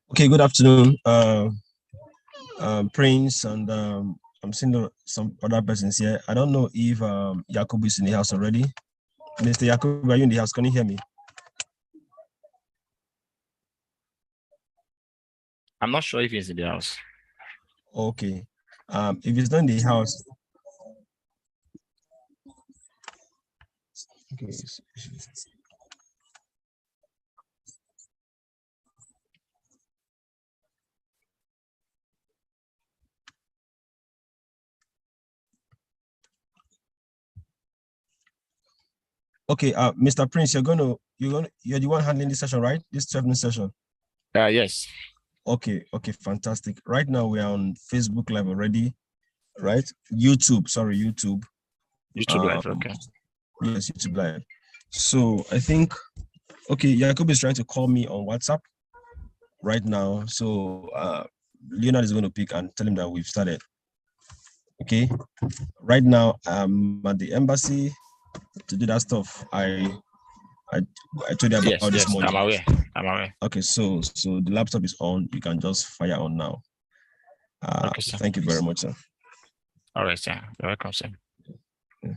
Okay, good afternoon, Prince, and I'm seeing some other persons here. I don't know if Jacob is in the house already. Mr. Jacob, are you in the house? Can you hear me? I'm not sure if he's in the house. Okay. If he's not in the house, okay. Okay, Mr. Prince, you're the one handling this session, right? This 12-minute session. Yes. Okay, fantastic. Right now we are on Facebook Live already, right? YouTube, sorry, YouTube. YouTube Live, okay. Yes, YouTube Live. So I think, okay, Jacob is trying to call me on WhatsApp right now. So Leonard is going to pick and tell him that we've started. Okay. Right now I'm at the embassy to do that stuff. I told you about this morning. I'm aware. Okay, so the laptop is on. You can just fire on now. Okay, sir. Thank you very much, sir. All right, sir. You're welcome, sir. Yeah.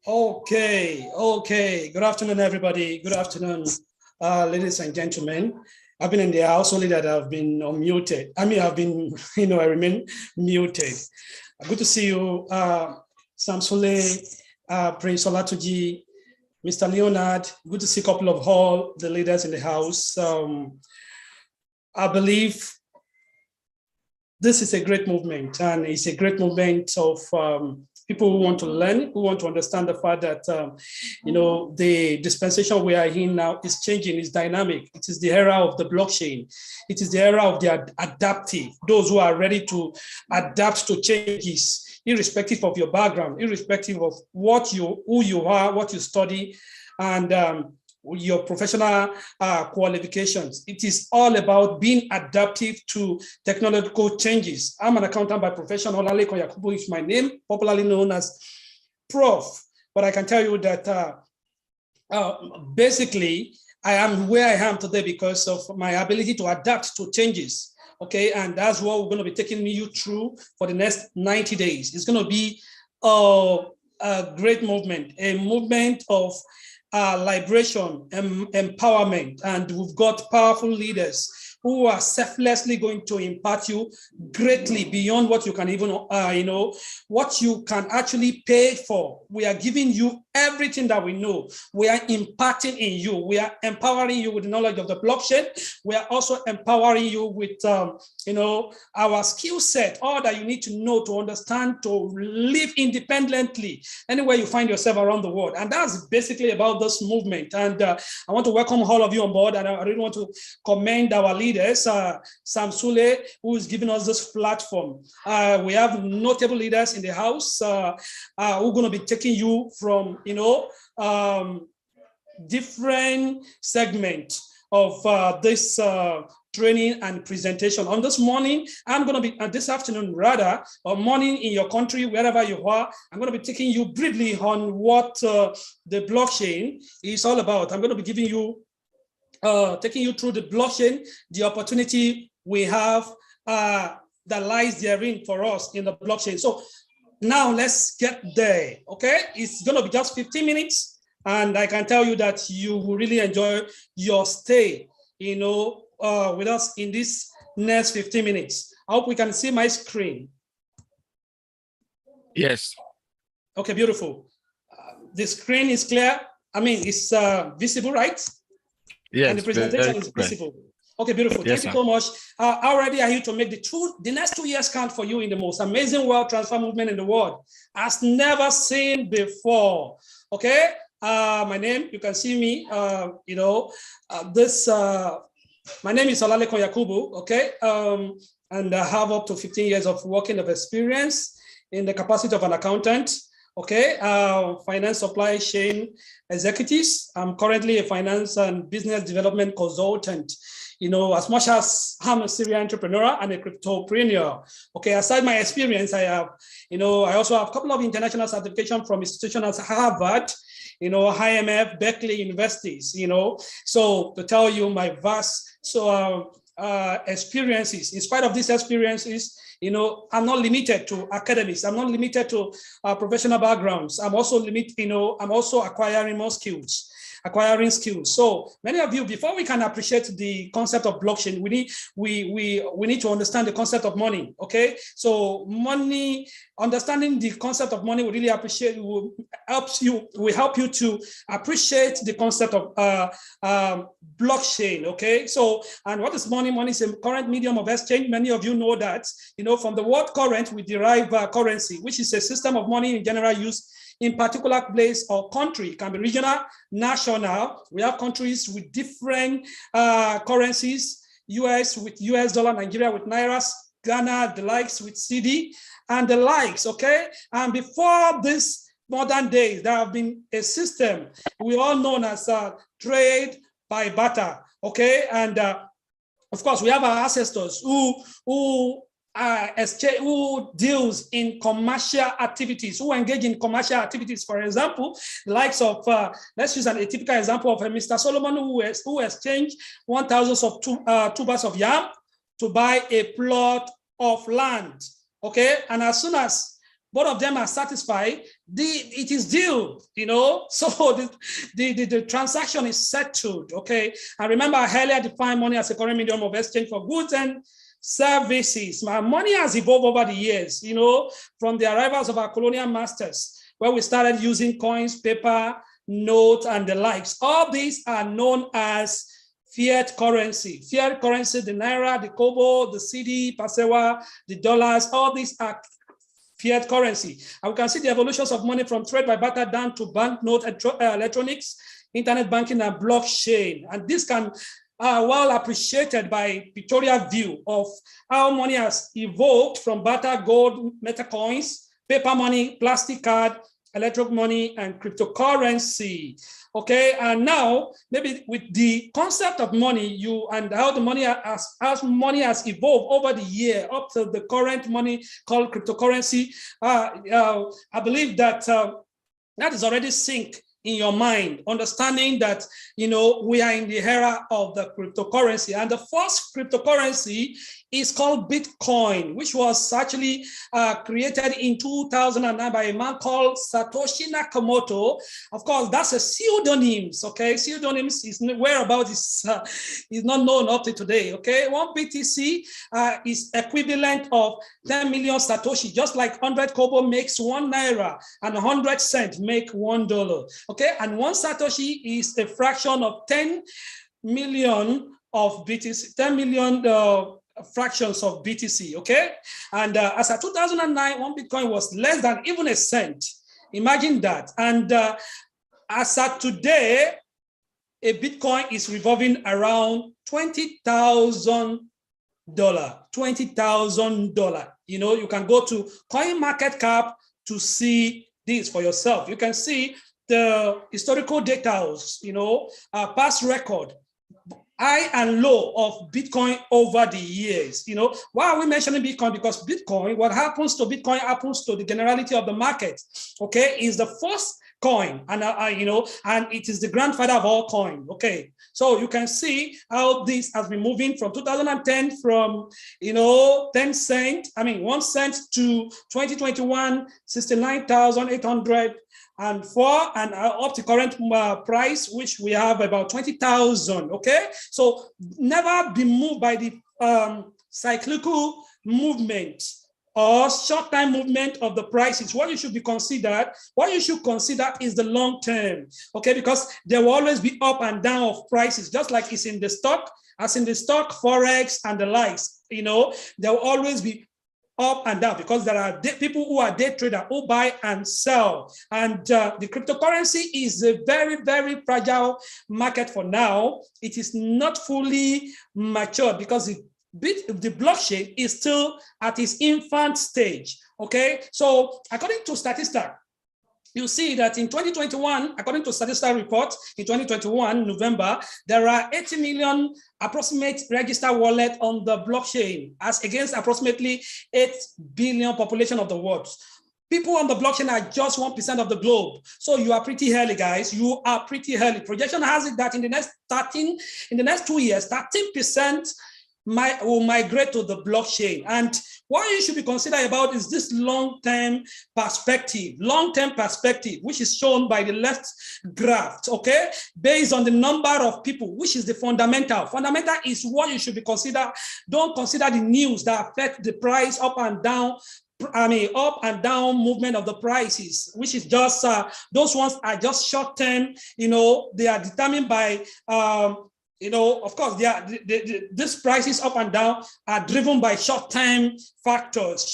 Okay. Good afternoon, everybody. Good afternoon, ladies and gentlemen. I've been in the house only that I've been unmuted. I remain muted. Good to see you, Sam Sule, Prince Olatuji, Mr. Leonard. Good to see a couple of all the leaders in the house. I believe this is a great movement, and it's a great movement of people who want to learn, who want to understand the fact that, the dispensation we are in now is changing, is dynamic. It is the era of the blockchain. It is the era of the adaptive, those who are ready to adapt to changes, irrespective of your background, irrespective of who you are, what you study, and your professional qualifications. It is all about being adaptive to technological changes. I'm an accountant by profession. Olaleko Yakubu is my name, popularly known as Prof. But I can tell you that basically, I am where I am today because of my ability to adapt to changes. Okay, and that's what we're going to be taking you through for the next 90 days. It's going to be a great movement, a movement of liberation and empowerment, and we've got powerful leaders who are selflessly going to impart you greatly beyond what you can even, what you can actually pay for. We are giving you everything that we know. We are imparting in you. We are empowering you with the knowledge of the blockchain. We are also empowering you with, our skill set, all that you need to know to understand, to live independently anywhere you find yourself around the world. And that's basically about this movement. And I want to welcome all of you on board. And I really want to commend our leaders, Sam Sule, who is giving us this platform. We have notable leaders in the house who are going to be taking you from, different segments of this training and presentation. On this morning, I'm going to be, this afternoon rather, or morning in your country, wherever you are, I'm going to be taking you briefly on what the blockchain is all about. I'm going to be giving you, taking you through the blockchain, the opportunity we have that lies therein for us in the blockchain. So now let's get there, okay? It's going to be just 15 minutes, and I can tell you that you will really enjoy your stay, with us in this next 15 minutes. I hope we can see my screen. Yes. Okay, beautiful. the screen is clear. I mean, it's visible, right? Yes. And the presentation is visible. Okay, beautiful. Yes, Thank you so much. How ready are you to make the next 2 years count for you in the most amazing wealth transfer movement in the world as never seen before? Okay. My name, you can see me. My name is Olaleko Yakubu. Okay. And I have up to 15 years of working of experience in the capacity of an accountant. Okay, finance supply chain executives. I'm currently a finance and business development consultant. As much as I'm a serial entrepreneur and a cryptopreneur. Okay, aside my experience, I have, I also have a couple of international certifications from institutions as Harvard, IMF, Berkeley universities, so to tell you my vast experiences. In spite of these experiences, I'm not limited to academics. I'm not limited to professional backgrounds. I'm also I'm also acquiring skills. So many of you, before we can appreciate the concept of blockchain, we need to understand the concept of money. Okay, so money, understanding the concept of money will really will help you to appreciate the concept of blockchain. Okay, so and what is money? Money is a current medium of exchange. Many of you know that. From the word current, we derive currency, which is a system of money in general use in particular place or country. It can be regional, national. We have countries with different currencies, US with US dollar, Nigeria with Nairas, Ghana, the likes with CD, and the likes, okay? And before this modern days, there have been a system we all known as trade by barter, okay? And of course, we have our ancestors who deals in commercial activities, who engage in commercial activities. For example, the likes of, let's use a typical example of Mr. Solomon, who exchanged 1,000 tubers of yam to buy a plot of land, okay? And as soon as both of them are satisfied, it is due, so the transaction is settled, okay? And remember, I earlier defined money as a current medium of exchange for goods and services. My money has evolved over the years, from the arrivals of our colonial masters, where we started using coins, paper, notes, and the likes. All these are known as fiat currency. Fiat currency, the naira, the kobo, the CD, pasewa, the dollars, all these are fiat currency. And we can see the evolutions of money from trade by barter down to banknote, electronics, internet banking, and blockchain. And this can well appreciated by pictorial view of how money has evolved from barter, gold, metal coins, paper money, plastic card, electronic money, and cryptocurrency. Okay, and now maybe with the concept of money, and how the money has evolved over the year up to the current money called cryptocurrency. I believe that that is already synced in your mind, understanding that, we are in the era of the cryptocurrency. And the first cryptocurrency is called Bitcoin, which was actually created in 2009 by a man called Satoshi Nakamoto. Of course, that's a pseudonym, okay? Pseudonyms is whereabouts is not known up to today, okay? 1 BTC is equivalent of 10 million Satoshi, just like 100 kobo makes 1 naira and 100 cents make $1, okay? And 1 Satoshi is a fraction of 10 million of BTC, 10 million fractions of BTC, okay? And as of 2009, 1 Bitcoin was less than even a cent. Imagine that. And as of today, a Bitcoin is revolving around $20,000. $20,000. You can go to CoinMarketCap to see this for yourself. You can see the historical data, past record, high and low of Bitcoin over the years. Why are we mentioning Bitcoin? Because Bitcoin, what happens to Bitcoin happens to the generality of the market, okay? Is the first coin, and and it is the grandfather of all coin, okay? So you can see how this has been moving from 2010 from, 10 cent, 1 cent to 2021, 69,800 and up to current price, which we have about 20,000, okay? So never be moved by the cyclical movement or short-term movement of the prices. What you should consider is the long term, okay? Because there will always be up and down of prices, just like it's in the stock, as in the stock, Forex, and the likes. You know, there will always be up and down because there are people who are day traders who buy and sell. And the cryptocurrency is a very, very fragile market for now. It is not fully mature because the blockchain is still at its infant stage. Okay, so according to Statista, you see that in 2021, according to Statista report, in 2021, November, there are 80 million approximate registered wallet on the blockchain as against approximately 8 billion population of the world. People on the blockchain are just 1% of the globe. So you are pretty early, guys. You are pretty early. Projection has it that in the next 2 years, 13% will migrate to the blockchain. And what you should be considering about is this long-term perspective, which is shown by the left graph, okay? Based on the number of people, which is the fundamental. Fundamental is what you should be consider. Don't consider the news that affect the price up and down movement of the prices, which is just, those ones are just short-term, you know, they are determined by, you know, of course, these prices up and down are driven by short-term factors,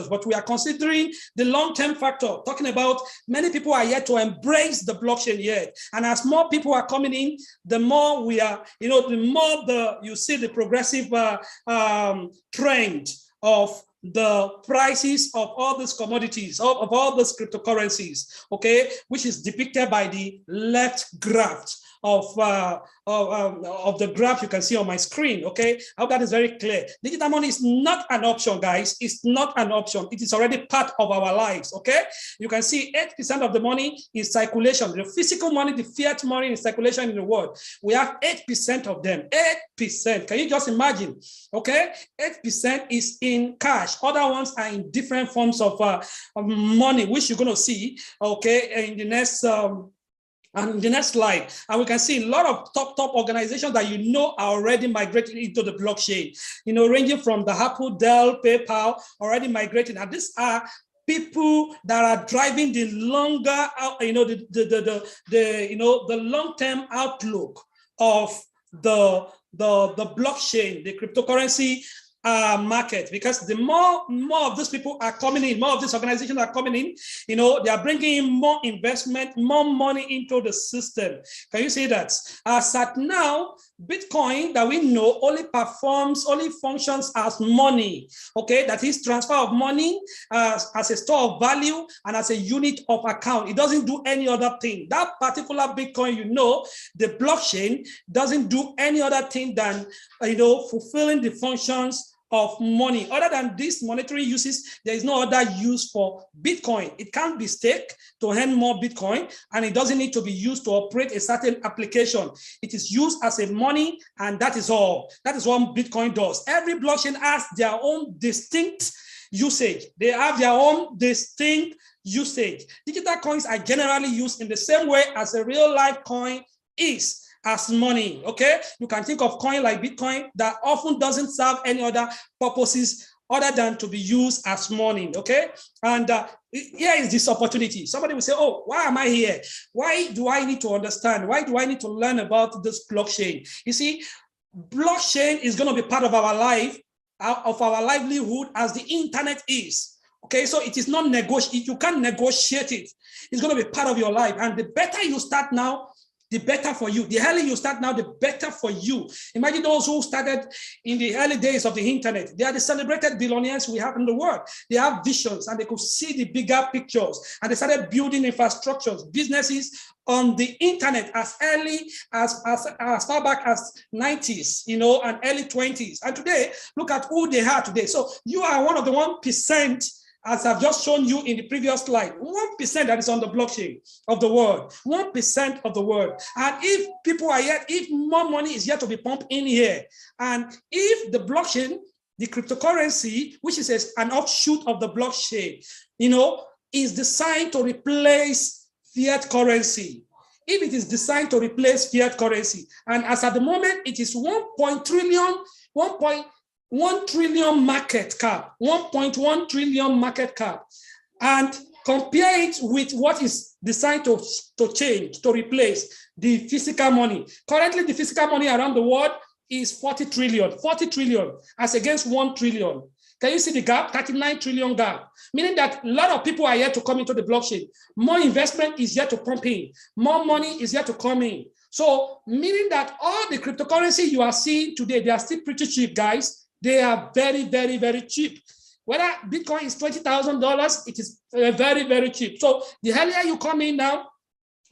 but we are considering the long-term factor, talking about many people are yet to embrace the blockchain yet. And as more people are coming in, the more we are, you know, the more you see the progressive trend of the prices of all these commodities, of all these cryptocurrencies, okay, which is depicted by the left graph of the graph you can see on my screen, okay? I hope that is very clear. Digital money is not an option, guys. It's not an option. It is already part of our lives, okay? You can see 8% of the money is circulation. The physical money, the fiat money in circulation in the world. We have 8% of them, 8%. Can you just imagine, okay? 8% is in cash. Other ones are in different forms of money, which you're gonna see, okay, in the next and the next slide, and we can see a lot of top organizations that you know are already migrating into the blockchain, you know, ranging from the Apple, Dell, PayPal, already migrating. And these are people that are driving the longer, you know, the long-term outlook of the blockchain, the cryptocurrency market, because the more of these people are coming in, more of these organizations are coming in, you know, they are bringing in more investment, more money into the system. Can you see that? As at now, Bitcoin that we know only functions as money, okay? That is transfer of money as a store of value and as a unit of account. It doesn't do any other thing. That particular Bitcoin, you know, the blockchain doesn't do any other thing than, you know, fulfilling the functions of money. Other than these monetary uses, there is no other use for Bitcoin. It can't be staked to earn more Bitcoin, and it doesn't need to be used to operate a certain application. It is used as a money, and that is all. That is what Bitcoin does. Every blockchain has their own distinct usage. They have their own distinct usage. Digital coins are generally used in the same way as a real life coin is, as money, okay? You can think of coin like Bitcoin that often doesn't serve any other purposes other than to be used as money, okay? And here is this opportunity. Somebody will say, oh, why am I here? Why do I need to understand? Why do I need to learn about this blockchain? You see, blockchain is going to be part of our life, of our livelihood as the internet is. Okay, so it is not negotiable. You can't negotiate it. It's going to be part of your life. And the better you start now, the better for you. The earlier you start now, the better for you. Imagine those who started in the early days of the internet. They are the celebrated billionaires we have in the world. They have visions and they could see the bigger pictures. And they started building infrastructures, businesses on the internet as early as far back as 90s, you know, and early 20s. And today, look at who they are today. So you are one of the 1%, as I've just shown you in the previous slide, 1% that is on the blockchain of the world, 1% of the world. And if people are yet, if more money is yet to be pumped in here, and if the blockchain, the cryptocurrency, which is an offshoot of the blockchain, you know, is designed to replace fiat currency, if it is designed to replace fiat currency, and as at the moment, it is 1.1 1 trillion market cap, 1.1 trillion market cap, and compare it with what is designed to change, to replace the physical money. Currently, the physical money around the world is 40 trillion as against 1 trillion. Can you see the gap? 39 trillion gap, meaning that a lot of people are yet to come into the blockchain. More investment is yet to pump in. More money is yet to come in. So meaning that all the cryptocurrency you are seeing today, they are still pretty cheap, guys. They are very, very, very cheap. Whether Bitcoin is $20,000, it is very, very cheap. So the earlier you come in now,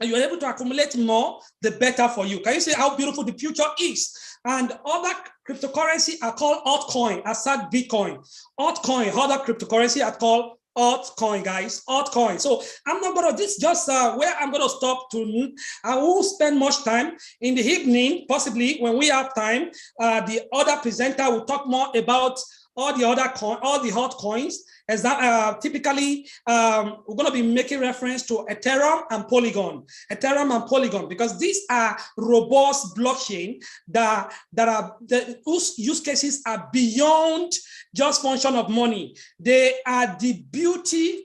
and you're able to accumulate more, the better for you. Can you see how beautiful the future is? And other cryptocurrency are called altcoin, aside Bitcoin. Altcoin, other cryptocurrency are called altcoin, guys, altcoin. So I'm not gonna, this just where I'm gonna stop to. I won't spend much time. In the evening, possibly when we have time, the other presenter will talk more about all the other all the hot coins. As that typically we're going to be making reference to Ethereum and Polygon, because these are robust blockchain whose use cases are beyond just function of money. They are the beauty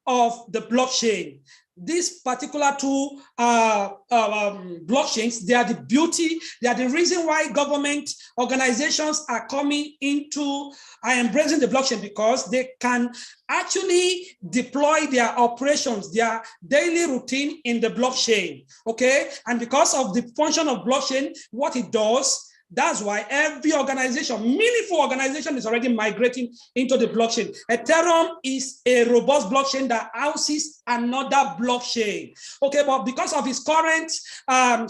of the blockchain. These particular two blockchains, they are the beauty, they are the reason why government organizations are coming into, are embracing the blockchain, because they can actually deploy their operations, their daily routine in the blockchain, okay? And because of the function of blockchain, what it does, that's why every organization, meaningful organization, is already migrating into the blockchain. Ethereum is a robust blockchain that houses another blockchain. Okay, but because of its current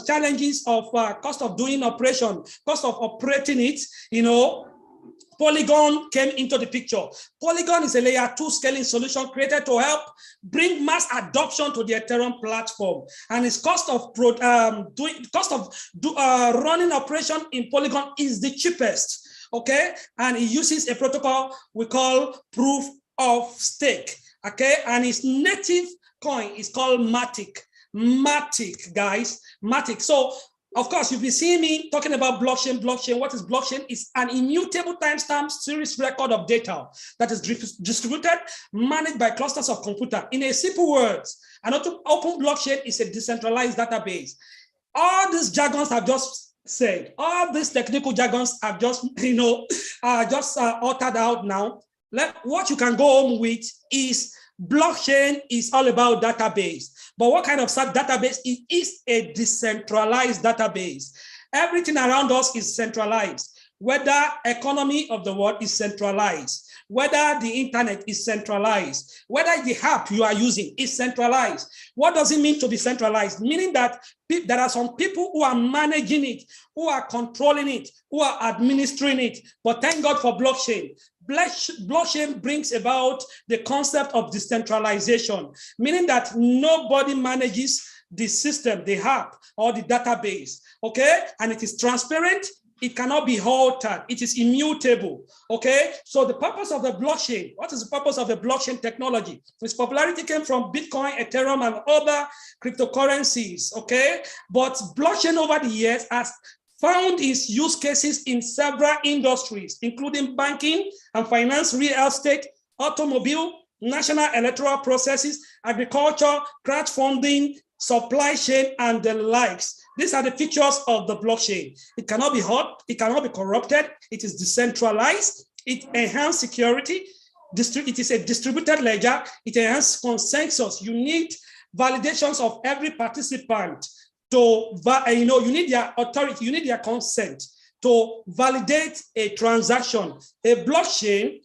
challenges of cost of doing operation, cost of operating it, you know, Polygon came into the picture. Polygon is a layer 2 scaling solution created to help bring mass adoption to the Ethereum platform. And its cost of running operation in Polygon is the cheapest. Okay, and it uses a protocol we call proof of stake. Okay, and its native coin is called Matic. Matic, guys, Matic. So of course, you'll be seeing me talking about blockchain. Blockchain, what is blockchain? It's an immutable timestamp series record of data that is distributed, managed by clusters of computers. In a simple words, an open blockchain is a decentralized database. All these jargons I've just said, all these technical jargons I've just, uttered out now. What you can go home with is blockchain is all about database. But what kind of database? It is a decentralized database. Everything around us is centralized. Whether economy of the world is centralized, whether the internet is centralized, whether the app you are using is centralized. What does it mean to be centralized? Meaning that there are some people who are managing it, who are controlling it, who are administering it. But thank God for blockchain. Blockchain brings about the concept of decentralization, meaning that nobody manages the system, the app, or the database, okay? And it is transparent. It cannot be altered. It is immutable, okay? So the purpose of the blockchain, what is the purpose of the blockchain technology? Its popularity came from Bitcoin, Ethereum, and other cryptocurrencies, okay? But blockchain over the years has found its use cases in several industries, including banking and finance, real estate, automobile, national electoral processes, agriculture, crowdfunding, supply chain, and the likes. These are the features of the blockchain. It cannot be hot, it cannot be corrupted, it is decentralized, it enhances security, it is a distributed ledger, it enhances consensus. You need validations of every participant to, you need their authority, you need their consent to validate a transaction. A blockchain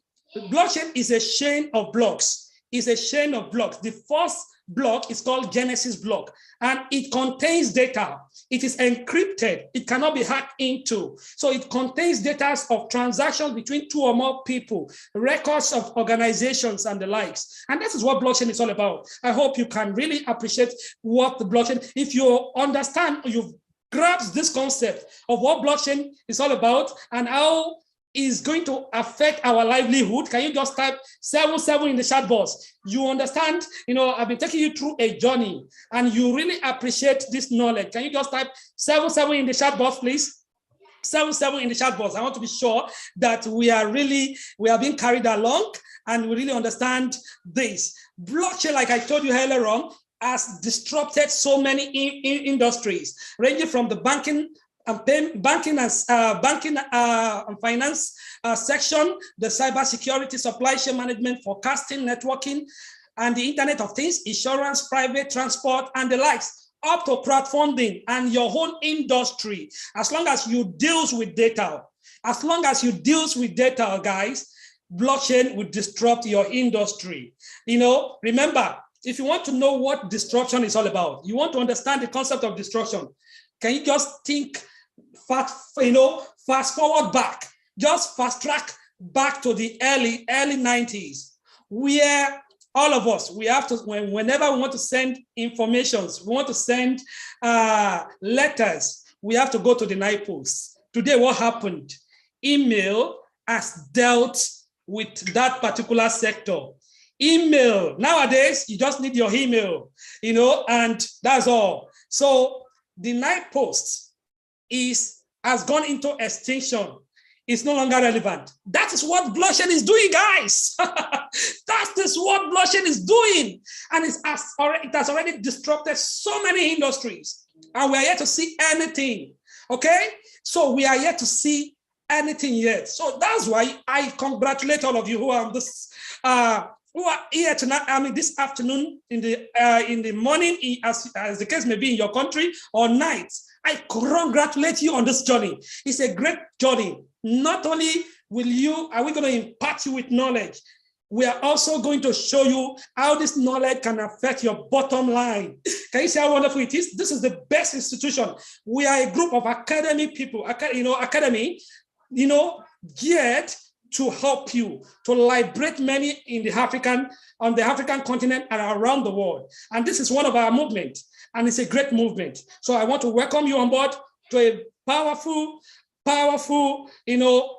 is a chain of blocks. It's a chain of blocks. The first block is called Genesis block, and it contains data. It is encrypted. It cannot be hacked into. So it contains data of transactions between two or more people, records of organizations and the likes. And that is what blockchain is all about. I hope you can really appreciate what the blockchain, if you understand, you've grasped this concept of what blockchain is all about and how is going to affect our livelihood. Can you just type 77 in the chat box? You understand, I've been taking you through a journey and you really appreciate this knowledge. Can you just type 77 in the chat box, please? 7 in the chat box. I want to be sure that we are being carried along and we really understand this. Blockchain, like I told you earlier on, has disrupted so many industries, ranging from the banking and finance section, the cybersecurity, supply chain management, forecasting, networking, and the Internet of Things, insurance, private transport, and the likes, up to crowdfunding and your own industry. As long as you deals with data, guys, blockchain will disrupt your industry. Remember, if you want to know what disruption is all about, you want to understand the concept of disruption, can you just think fast forward back, just fast track back to the early 90s, where all of us, we have to, whenever we want to send informations, we want to send letters, we have to go to the night post. Today, what happened? Email has dealt with that particular sector. Email, nowadays, you just need your email, and that's all. So the night post has gone into extinction. It's no longer relevant. That is what blockchain is doing, guys. That is what blockchain is doing. And it has already disrupted so many industries. And we are yet to see anything. Okay? So we are yet to see anything yet. So that's why I congratulate all of you who are on this, who are here tonight, this afternoon, in the morning, as the case may be in your country, or night. I congratulate you on this journey. It's a great journey. Not only are we going to impart you with knowledge, we are also going to show you how this knowledge can affect your bottom line. Can you see how wonderful it is? This is the best institution. We are a group of academic people, geared to help you, to liberate many on the African continent and around the world. And this is one of our movements, and it's a great movement. So I want to welcome you on board to a powerful,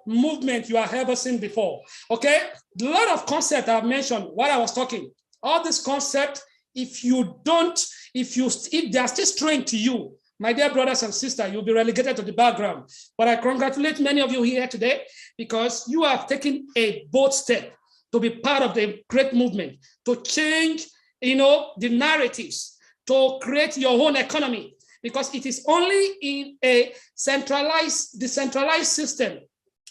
movement you have ever seen before. Okay, a lot of concepts I've mentioned while I was talking. All this concept, if they are still strange to you, my dear brothers and sisters, you'll be relegated to the background. But I congratulate many of you here today because you have taken a bold step to be part of the great movement, to change, the narratives, to create your own economy. Because it is only in a decentralized system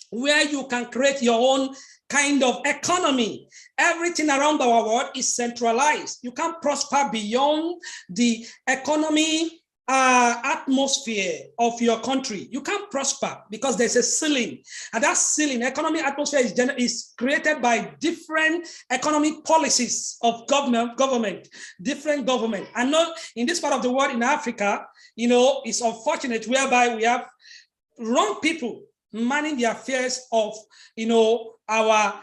where you can create your own kind of economy. Everything around our world is centralized. You can't prosper beyond the economy atmosphere of your country. You can't prosper because there's a ceiling, and that ceiling, economic atmosphere, is created by different economic policies of government, different government. And not in this part of the world, in Africa, it's unfortunate whereby we have wrong people managing the affairs of our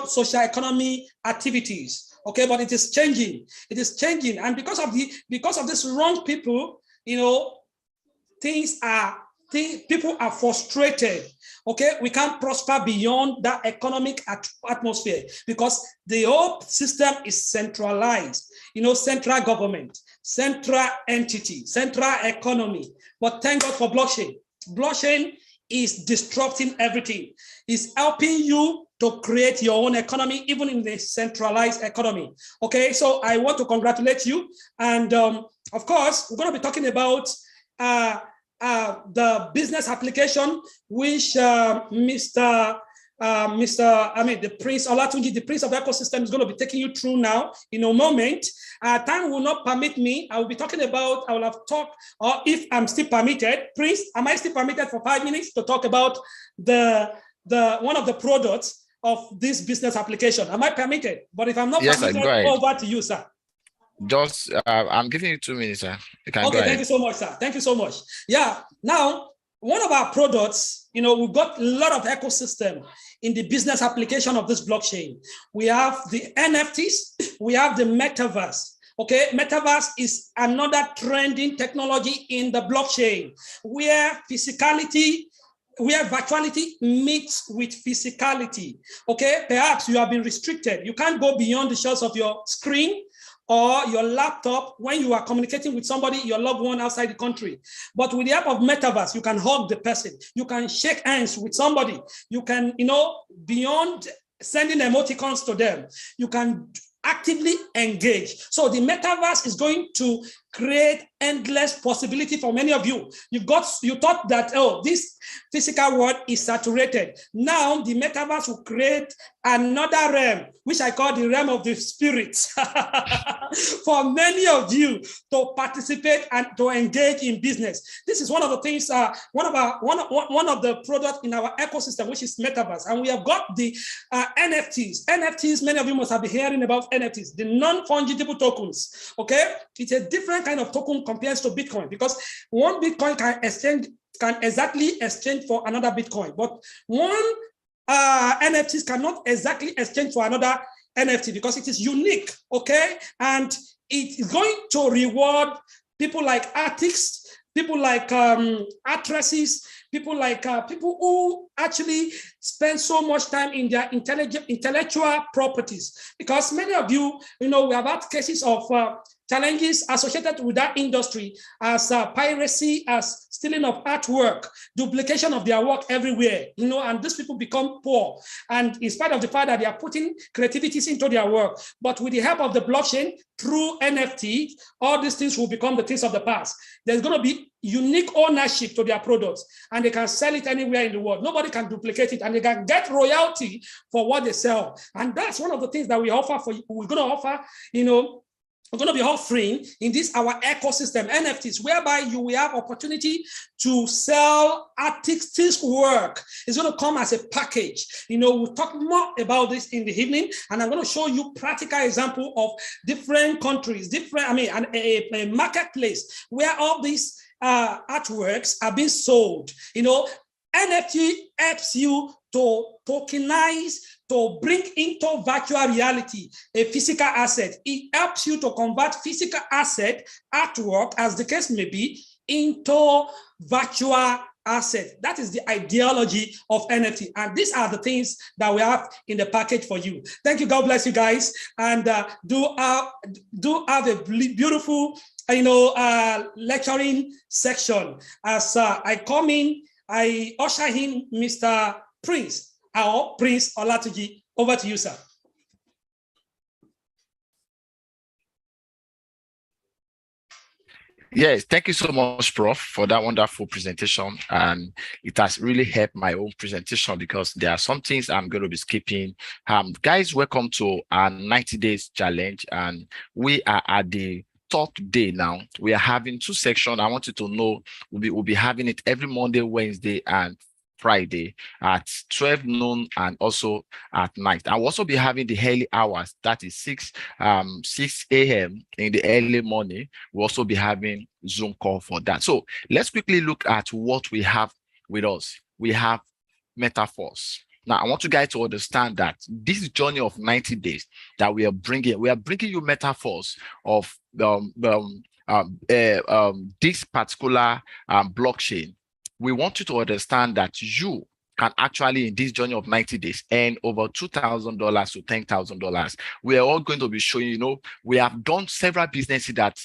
social economy activities. Okay, but it is changing. It is changing, and because of this wrong people, people are frustrated. Okay, we can't prosper beyond that economic atmosphere because the whole system is centralized. Central government, central entity, central economy. But thank God for blockchain. Blockchain is disrupting everything. It's helping you to create your own economy, even in the centralized economy. Okay, so I want to congratulate you. And of course, we're going to be talking about the business application, which the Prince Olatunji, the Prince of Ecosystem, is going to be taking you through now in a moment. Time will not permit me. I will be talking about, I will have talked, or if I'm still permitted, Prince, am I still permitted for 5 minutes to talk about the one of the products of this business application? Am I permitted? But if I'm not permitted, over to you, sir. Just, I'm giving you 2 minutes, sir. You can okay, thank you so much, sir. Thank you so much. Yeah, now, one of our products, we've got a lot of ecosystem in the business application of this blockchain. We have the NFTs, we have the metaverse. Okay, metaverse is another trending technology in the blockchain where virtuality meets with physicality. Okay, perhaps you have been restricted. You can't go beyond the shores of your screen, or your laptop when you are communicating with somebody, your loved one outside the country. But with the help of metaverse, you can hug the person. You can shake hands with somebody. You can, beyond sending emoticons to them, you can actively engage. So the metaverse is going to create endless possibility for many of you. You thought that, this physical world is saturated. Now the metaverse will create another realm, which I call the realm of the spirits, for many of you to participate and to engage in business. This is one of the things, one of the products in our ecosystem, which is metaverse. And we have got the NFTs. NFTs, many of you must have been hearing about NFTs, the non-fungible tokens. Okay, it's a different kind of token compared to Bitcoin, because one Bitcoin can exactly exchange for another Bitcoin, but one NFTs cannot exactly exchange for another NFT because it is unique, okay? And it is going to reward people like artists, people like actresses, people who actually spend so much time in their intellectual properties. Because many of you, we have had cases of challenges associated with that industry, as piracy, as stealing of artwork, duplication of their work everywhere, and these people become poor. And in spite of the fact that they are putting creativities into their work, but with the help of the blockchain, through NFT, all these things will become the things of the past. There's going to be unique ownership to their products, and they can sell it anywhere in the world. Nobody can duplicate it, and they can get royalty for what they sell. And that's one of the things that we offer for you. We're going to offer, we're going to be offering in this our ecosystem NFTs, whereby you will have opportunity to sell artistic work. It's going to come as a package. We'll talk more about this in the evening, and I'm going to show you practical example of different countries, a marketplace where all these artworks are being sold. NFT helps you to tokenize, to bring into virtual reality a physical asset. It helps you to convert physical asset, artwork, as the case may be, into virtual asset. That is the ideology of NFT. And these are the things that we have in the package for you. Thank you. God bless you guys. And do have a beautiful, lecturing section. As I come in, I usher in Mr. Prince, our Prince Olatuji. Over to you, sir. Yes, thank you so much, Prof, for that wonderful presentation. And it has really helped my own presentation because there are some things I'm going to be skipping. Guys, welcome to our 90 days challenge. And we are at the third day now. We are having two sections. I want you to know we'll be having it every Monday, Wednesday, and Friday at 12 noon and also at night. I'll also be having the early hours, that is 6 a.m. in the early morning. We'll also be having Zoom call for that. So let's quickly look at what we have with us. We have metaphors. Now, I want you guys to understand that this journey of 90 days that we are bringing you metaphors of this particular blockchain. We want you to understand that you can actually, in this journey of 90 days, earn over $2,000 to $10,000. We are all going to be showing, we have done several businesses that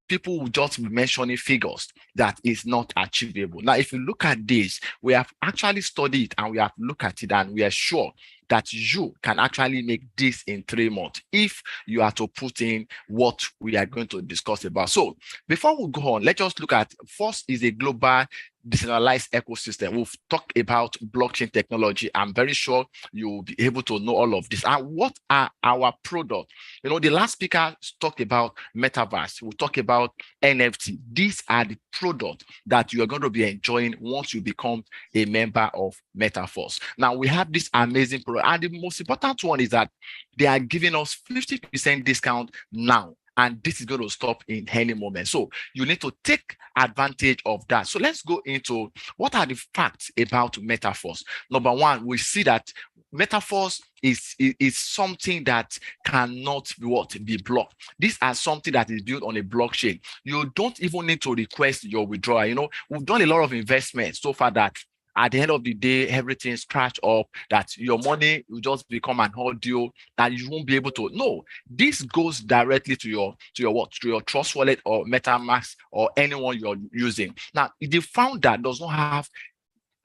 people will just be mentioning figures that is not achievable. Now, if you look at this, we have actually studied and we have looked at it, and we are sure that you can actually make this in 3 months if you are to put in what we are going to discuss about. So before we go on, let's just look at first is a global decentralized ecosystem. We've talked about blockchain technology. I'm very sure you'll be able to know all of this. And what are our products? The last speaker talked about metaverse. We'll talk about NFT. These are the products that you are going to be enjoying once you become a member of Metaverse. Now, we have this amazing product. And the most important one is that they are giving us 50% discount now. And this is going to stop in any moment. So you need to take advantage of that. So let's go into what are the facts about Metaverse. Number one, we see that Metaverse is something that cannot be blocked. These are something that is built on a blockchain. You don't even need to request your withdrawal. We've done a lot of investments so far that at the end of the day, everything scratch up, that your money will just become an audio that you won't be able to. No, this goes directly to your what? To your Trust Wallet or MetaMask or anyone you're using. Now, the founder does not have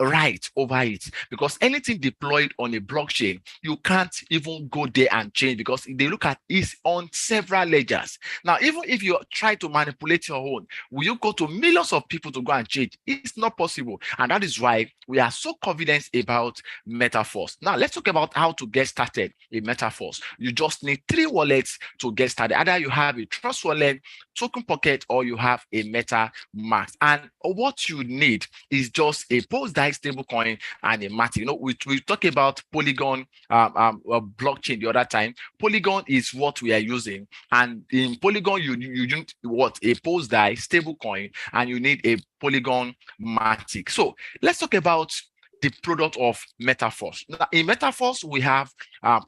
right over it, because anything deployed on a blockchain, you can't even go there and change, because they look at is on several ledgers. Now, even if you try to manipulate your own, will you go to millions of people to go and change? It's not possible. And that is why we are so confident about MetaForce. Now, let's talk about how to get started in MetaForce. You just need 3 wallets to get started. Either you have a Trust Wallet, Token Pocket, or you have a MetaMask. And what you need is just a post-DAI stablecoin and a Matic. You know, we talk about Polygon blockchain the other time. Polygon is what we are using, and in Polygon you need what? A post-DAI stablecoin, and you need a Polygon Matic. So let's talk about the product of MetaForce. Now, in MetaForce, we have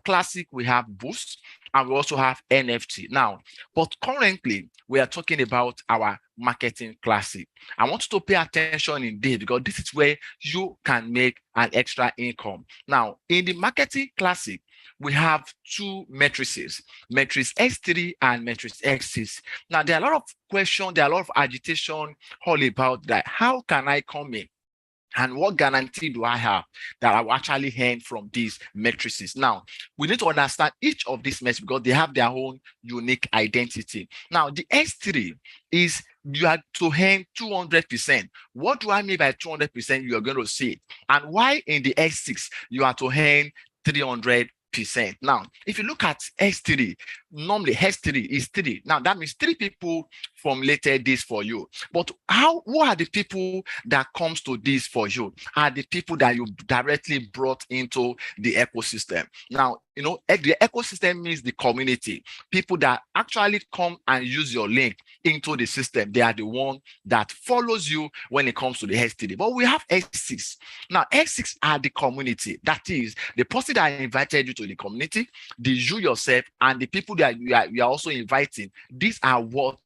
Classic, we have Boost, and we also have NFT. Now, but currently, we are talking about our Marketing Classic. I want you to pay attention indeed, because this is where you can make an extra income. Now, in the Marketing Classic, we have 2 matrices, matrix S3 and matrix X6. Now, there are a lot of questions, there are a lot of agitation all about that. How can I come in? And what guarantee do I have that I will actually earn from these matrices? Now, we need to understand each of these matrices, because they have their own unique identity. Now, the S3 is you have to earn 200%. What do I mean by 200%? You are going to see it. And why in the S6 you have to earn 300%? Now, if you look at S3, normally S3 is 3. Now, that means 3 people formulated this for you. But who are the people that comes to this for you? Are the people that you directly brought into the ecosystem. Now, you know, the ecosystem means the community, people that actually come and use your link into the system. They are the one that follows you when it comes to the S3. But we have S6. Now, S6 are the community. That is the person that invited you to the community, the you yourself, and the people that you are also inviting. These are what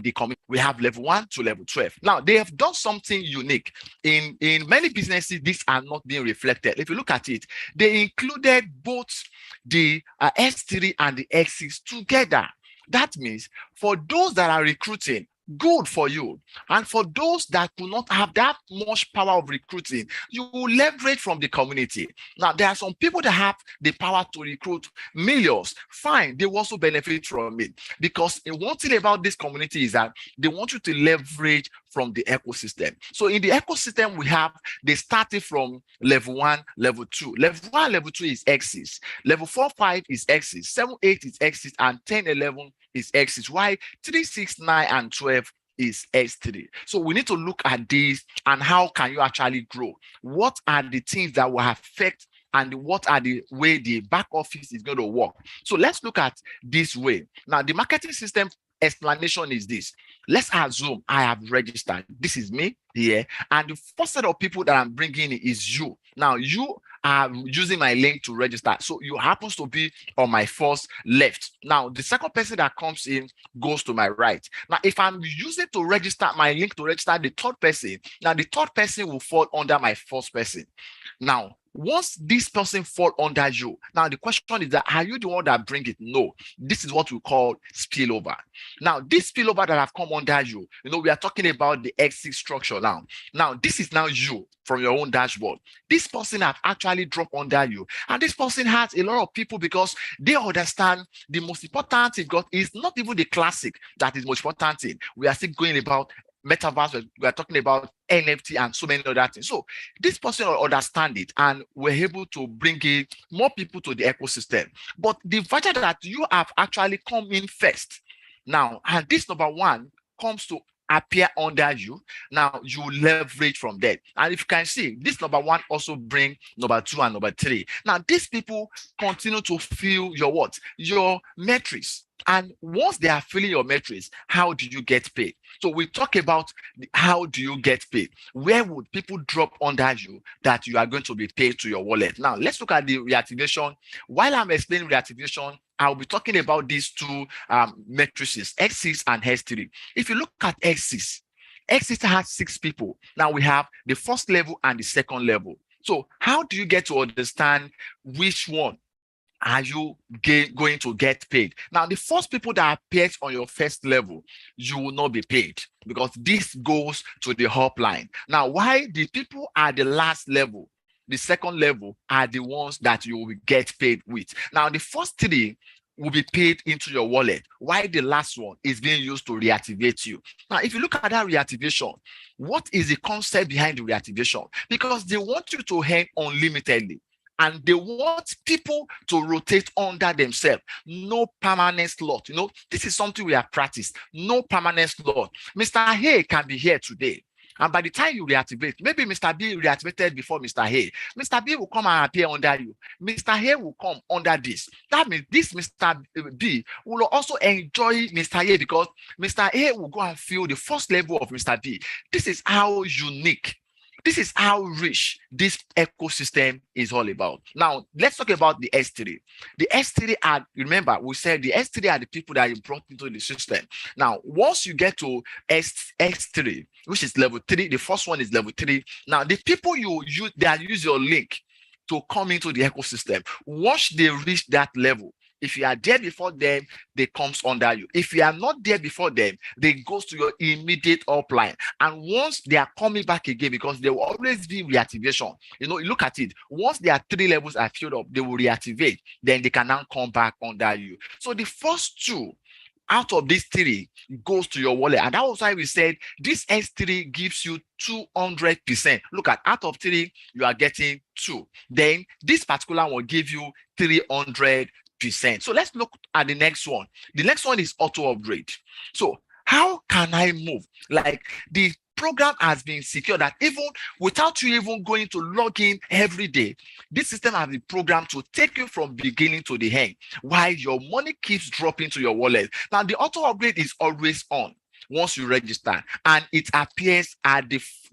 the community. We have level 1 to level 12. Now, they have done something unique. In many businesses, these are not being reflected. If you look at it, they included both the S3 and the X6 together. That means for those that are recruiting, good for you. And for those that do not have that much power of recruiting, you will leverage from the community. Now, there are some people that have the power to recruit millions. Fine, they also benefit from it. Because one thing about this community is that they want you to leverage from the ecosystem. So in the ecosystem, we have, they started from level 1, level 2. Level 1, level 2 is X's. Level 4, 5 is X's. 7, 8 is X's. And 10, 11 is X's. Why 3, 6, 9, and 12 is S3. So we need to look at this and how can you actually grow? What are the things that will affect and what are the way the back office is going to work? So let's look at this way. Now, the marketing system explanation is this. Let's assume I have registered. This is me here. And the first set of people that I'm bringing in is you. Now, you are using my link to register. So you happens to be on my first left. Now, the second person that comes in goes to my right. Now, if I'm using to register my link to register the third person, now the third person will fall under my first person. Now, once this person fall under you, now the question is that, are you the one that bring it? No, this is what we call spillover. Now, this spillover that have come under you, you know, we are talking about the exit structure now. Now, this is now you from your own dashboard. This person have actually dropped under you. And this person has a lot of people because they understand the most important thing God is not even the classic that is most important thing. We are still going about metaverse, we are talking about NFT and so many other things. So this person will understand it and we're able to bring in more people to the ecosystem. But the value that you have actually come in first. Now, and this number 1 comes to appear under you. Now you leverage from that. And if you can see, this number 1 also bring number 2 and number 3. Now these people continue to fill your what? Your metrics. And once they are filling your metrics, how do you get paid? So we talk about how do you get paid? Where would people drop under you that you are going to be paid to your wallet? Now, let's look at the reactivation. While I'm explaining reactivation, I'll be talking about these two matrices, X6 and X3. If you look at X6, X6 has 6 people. Now we have the first level and the second level. So how do you get to understand which one are you going to get paid? Now, the first people that appear on your first level, you will not be paid because this goes to the upline. Now, why the people at the last level, the second level, are the ones that you will get paid with? Now, the first 3 will be paid into your wallet, while the last one is being used to reactivate you. Now, if you look at that reactivation, what is the concept behind the reactivation? Because they want you to earn unlimitedly, and they want people to rotate under themselves. No permanent slot. This is something we have practiced. No permanent slot. Mr. A can be here today, and by the time you reactivate, maybe Mr. B reactivated before Mr. A. Mr. B will come and appear under you. Mr. A will come under this. That means this Mr. B will also enjoy Mr. A because Mr. A will go and feel the first level of Mr. B. This is how unique, this is how rich this ecosystem is all about. Now, let's talk about the S3. The S3 are, remember, we said the S3 are the people that you brought into the system. Now, once you get to S3, which is level 3, the first one is level 3. Now, the people you use, that use your link to come into the ecosystem, once they reach that level, if you are there before them, they comes under you. If you are not there before them, they goes to your immediate upline. And once they are coming back again, because there will always be reactivation. You look at it. Once their 3 levels are filled up, they will reactivate. Then they can now come back under you. So the first 2 out of these 3 goes to your wallet. And that was why we said this S3 gives you 200%. Look at, out of 3, you are getting 2. Then this particular one will give you 300%. So let's look at the next one. The next one is auto upgrade. So how can I move? Like, the program has been secure that even without you even going to log in every day, this system has been programmed to take you from beginning to the end while your money keeps dropping to your wallet. Now, the auto upgrade is always on once you register, and it appears at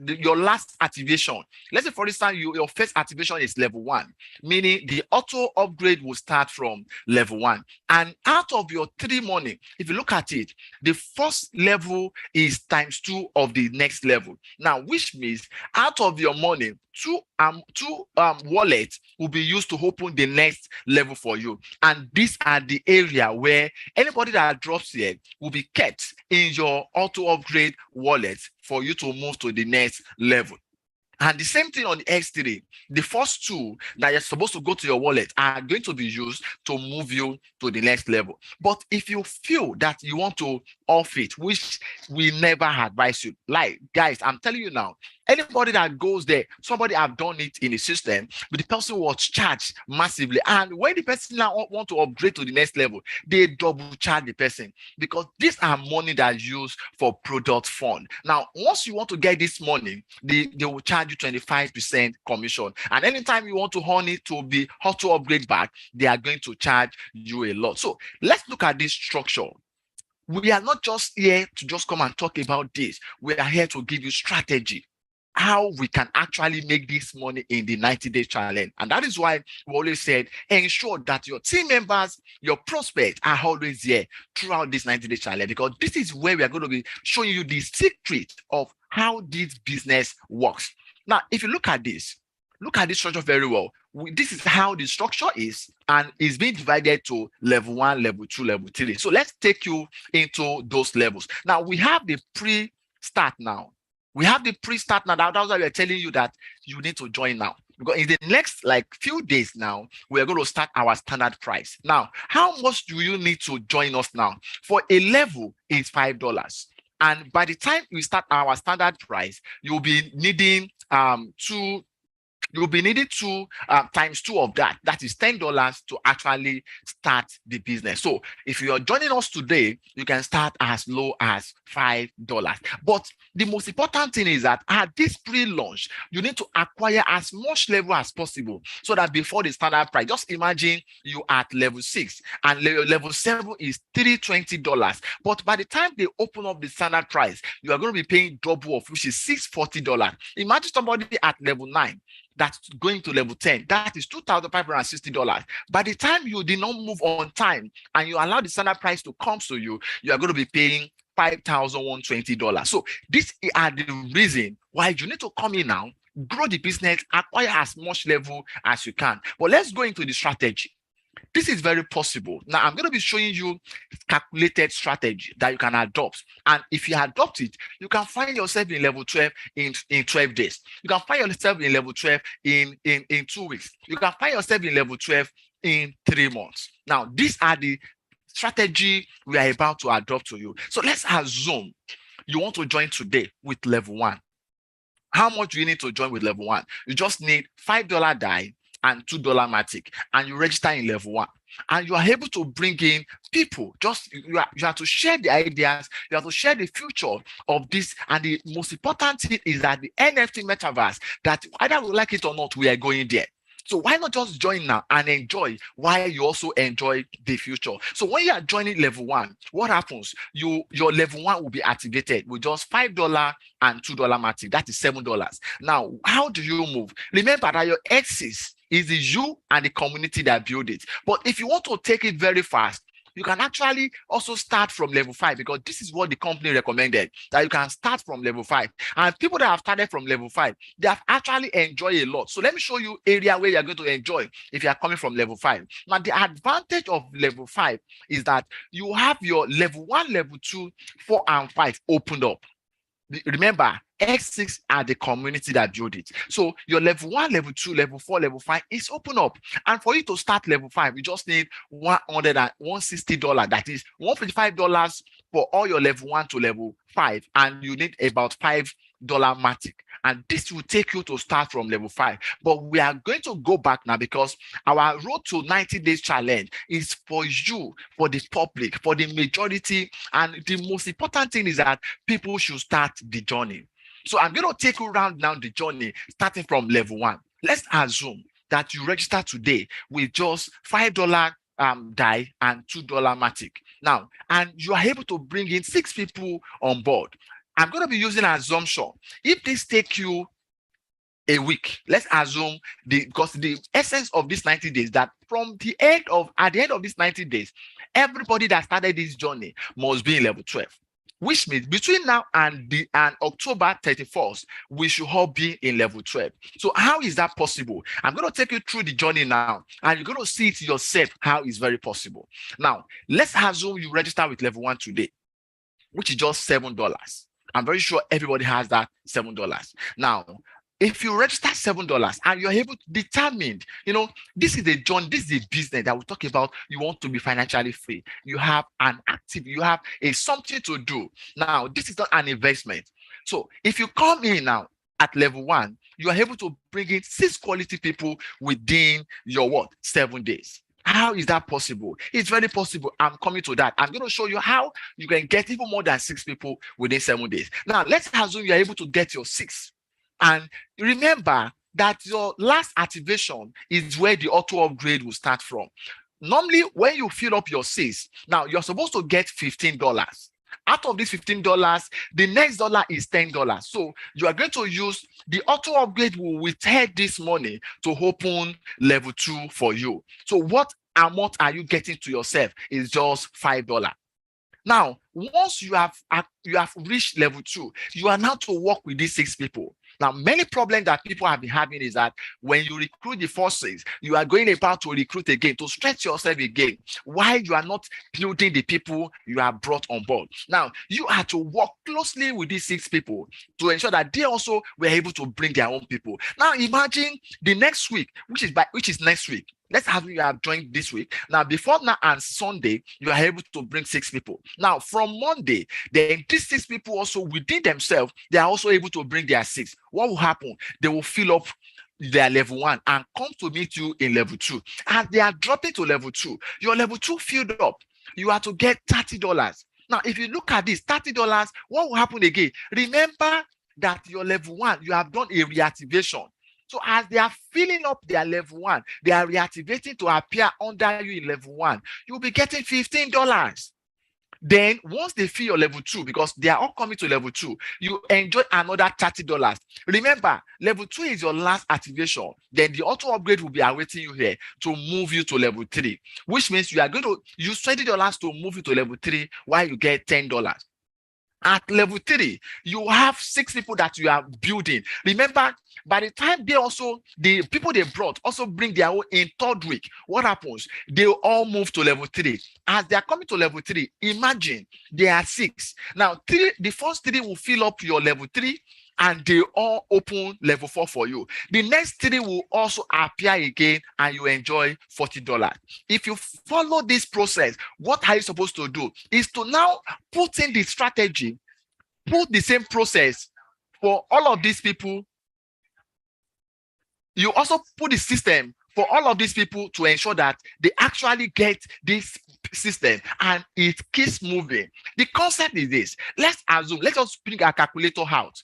your last activation. Let's say, for instance, your first activation is level 1, meaning the auto upgrade will start from level 1. And out of your 3 money, if you look at it, the first level is ×2 of the next level. Now, which means out of your money, 2 wallets will be used to open the next level for you. And these are the area where anybody that drops here will be kept in your auto upgrade wallet for you to move to the next level. And the same thing on the X3. The first 2 that you're supposed to go to your wallet are going to be used to move you to the next level. But if you feel that you want to off it, which we never advise you, like, guys, I'm telling you now, anybody that goes there, somebody have done it in the system, but the person was charged massively. And when the person now want to upgrade to the next level, they double charge the person, because these are money that is used for product fund. Now, once you want to get this money, they will charge you 25% commission. And anytime you want to earn it to be how to upgrade back, they are going to charge you a lot. So let's look at this structure. We are not just here to just come and talk about this. We are here to give you strategy, how we can actually make this money in the 90-day challenge. And that is why we always said, ensure that your team members, your prospects are always here throughout this 90-day challenge, because this is where we are going to be showing you the secret of how this business works. Now, if you look at this structure very well. This is how the structure is, and is being divided to level 1, level 2, level 3. So let's take you into those levels. Now, we have the pre-start now. That's why we're telling you that you need to join now, because in the next few days now, we're going to start our standard price. Now, how much do you need to join us now? For a level, it's $5. And by the time we start our standard price, you'll be needing you'll be needing to times 2 of that. That is $10 to actually start the business. So if you are joining us today, you can start as low as $5. But the most important thing is that at this pre-launch, you need to acquire as much level as possible so that before the standard price, just imagine you at level 6 and level 7 is $320. But by the time they open up the standard price, you are going to be paying double of, which is $640. Imagine somebody at level 9 that's going to level 10, that is $2,560. By the time you did not move on time and you allow the standard price to come to you, you are going to be paying $5,120. So these are the reason why you need to come in now, grow the business, acquire as much level as you can. But let's go into the strategy. This is very possible. Now, I'm going to be showing you calculated strategy that you can adopt. And if you adopt it, you can find yourself in level 12 in 12 days. You can find yourself in level 12 in 2 weeks. You can find yourself in level 12 in 3 months. Now, these are the strategy we are about to adopt to you. So let's assume you want to join today with level 1. How much do you need to join with level 1? You just need $5 die and $2 matic, and you register in level 1, and you are able to bring in people. Just you have to share the ideas, you have to share the future of this, and the most important thing is that the NFT metaverse, that either we like it or not, we are going there. So why not just join now and enjoy while you also enjoy the future? So when you are joining level 1, what happens? Your level 1 will be activated with just $5 and $2 matic. That is $7. Now, how do you move? Remember that your axis is you and the community that build it. But if you want to take it very fast, you can actually also start from level 5, because this is what the company recommended, that you can start from level 5. And people that have started from level 5, they have actually enjoyed a lot. So let me show you area where you're going to enjoy if you are coming from level 5. Now, the advantage of level 5 is that you have your level 1, level 2, 4, and 5 opened up. Remember, X6 are the community that build it. So your level 1, level 2, level 4, level 5 is open up. And for you to start level 5, you just need $160. That is $155 for all your level 1 to level 5. And you need about $5 matic. And this will take you to start from level 5. But we are going to go back now, because our road to 90 days challenge is for you, for the public, for the majority. And the most important thing is that people should start the journey. So I'm going to take you around now the journey, starting from level 1. Let's assume that you register today with just $5 die and $2 matic. Now, and you are able to bring in 6 people on board. I'm going to be using an assumption. If this take you a week, let's assume because the essence of this 90 days, that at the end of these 90 days, everybody that started this journey must be in level 12. Which means between now and October 31st, we should all be in level 12. So how is that possible? I'm going to take you through the journey now, and you're going to see it yourself how it's very possible. Now, let's assume you register with level 1 today, which is just $7. I'm very sure everybody has that $7. Now, if you register $7 and you're able to determine, this is a journey, this is a business that we talk about. You want to be financially free. You have you have something to do. Now, this is not an investment. So if you come in now at level 1, you are able to bring in 6 quality people within your 7 days. How is that possible? It's very possible. I'm coming to that. I'm going to show you how you can get even more than 6 people within 7 days. Now, let's assume you're able to get your 6. And remember that your last activation is where the auto upgrade will start from. Normally, when you fill up your 6, now you're supposed to get $15. Out of this $15, the next dollar is $10. So you are going to use the auto upgrade will withhold this money to open level 2 for you. So what amount are you getting to yourself is just $5. Now, once you have reached level 2, you are now to work with these 6 people. Now, many problems that people have been having is that when you recruit the forces, you are going about to recruit again, to stretch yourself again, while you are not building the people you have brought on board. Now, you have to work closely with these 6 people to ensure that they also were able to bring their own people. Now, imagine the next week, which is next week. Let's have you have joined this week. Now, before now and Sunday, you are able to bring 6 people. Now, from Monday, then these 6 people also within themselves, they are also able to bring their 6. What will happen? They will fill up their level 1 and come to meet you in level 2. As they are dropping to level 2, your level 2 filled up. You are to get $30. Now, if you look at this $30, what will happen again? Remember that your level 1, you have done a reactivation. So as they are filling up their level 1, they are reactivating to appear under you in level 1. You'll be getting $15. Then once they fill your level 2, because they are all coming to level 2, you enjoy another $30. Remember, level 2 is your last activation. Then the auto upgrade will be awaiting you here to move you to level 3, which means you are going to use $20 to move you to level 3 while you get $10. At level 3, you have 6 people that you are building. Remember, by the time the people they brought also bring their own in 3rd week, what happens? They all move to level 3. As they are coming to level 3, imagine there are 6. Now, the first 3 will fill up your level 3, and they all open level 4 for you. The next 3 will also appear again, and you enjoy $40. If you follow this process, what are you supposed to do? Is to now put in the strategy, put the same process for all of these people. You also put the system for all of these people to ensure that they actually get this system and it keeps moving. The concept is this. Let's assume, let us bring our calculator out.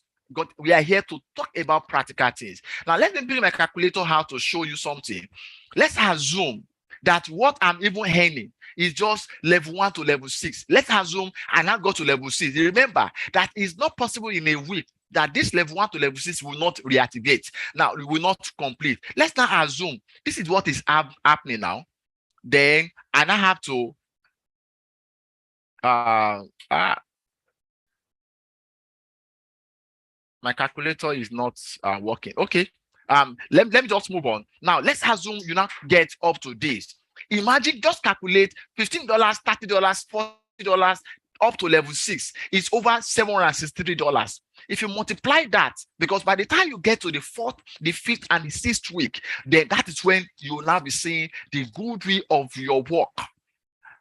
We are here to talk about practical things. Now, let me bring my calculator out to show you something. Let's assume that what I'm even earning is just level 1 to level 6. Let's assume I now go to level 6. Remember that it's not possible in a week that this level 1 to level 6 will not reactivate. Now, it will not complete. Let's now assume this is what is happening now. Then I now have to my calculator is not working. Okay. Let me just move on. Now, let's assume you now get up to this. Imagine, just calculate $15, $30, $40 up to level 6. It's over $763. If you multiply that, because by the time you get to the 4th, the 5th, and the 6th week, then that is when you will now be seeing the goodwill of your work.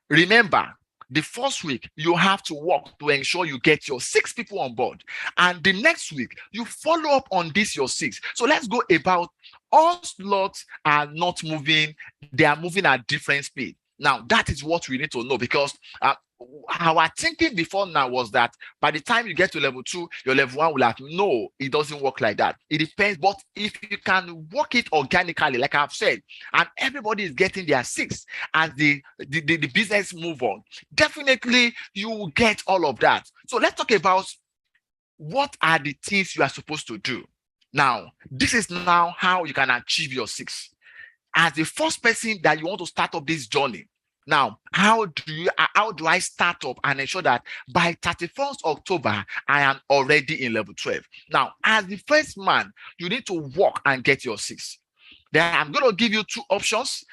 Remember, the first week, you have to work to ensure you get your 6 people on board. And the next week, you follow up on this, your 6. So let's go about all slots are not moving. They are moving at different speed. Now, that is what we need to know, because our thinking before now was that by the time you get to level 2, your level 1 will have, no, it doesn't work like that. It depends. But if you can work it organically, like I've said, and everybody is getting their 6 as the business move on, definitely you will get all of that. So let's talk about what are the things you are supposed to do. Now, this is now how you can achieve your 6. As the first person that you want to start up this journey. Now, how do I start up and ensure that by 31st October, I am already in level 12? Now, as the first man, you need to work and get your 6. Then I'm going to give you 2 options.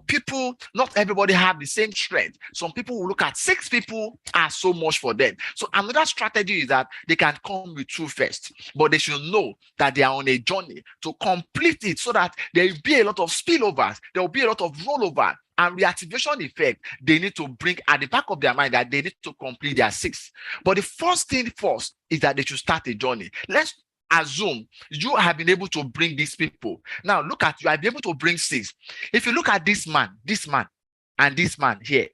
People, not everybody have the same strength. Some people will look at 6 people as so much for them. So another strategy is that they can come with 2 first, but they should know that they are on a journey to complete it so that there will be a lot of spillovers. There will be a lot of rollover and reactivation effect. They need to bring at the back of their mind that they need to complete their 6. But the first thing first is that they should start a journey. Let's assume you have been able to bring these people. Now look at, you have been able to bring 6. If you look at this man, and this man here,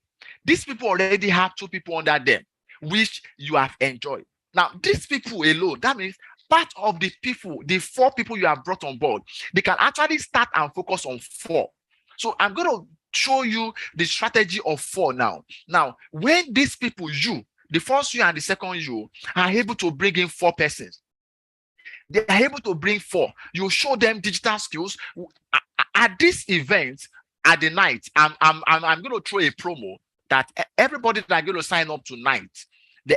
these people already have 2 people under them, which you have enjoyed. Now these people alone, that means part of the people, the 4 people you have brought on board, they can actually start and focus on 4. So I'm going to show you the strategy of 4 now. Now, when these people, you, the first you and the second you, are able to bring in 4 persons, they are able to bring 4. You show them digital skills. At this event, at the night, I'm going to throw a promo that everybody that are going to sign up tonight,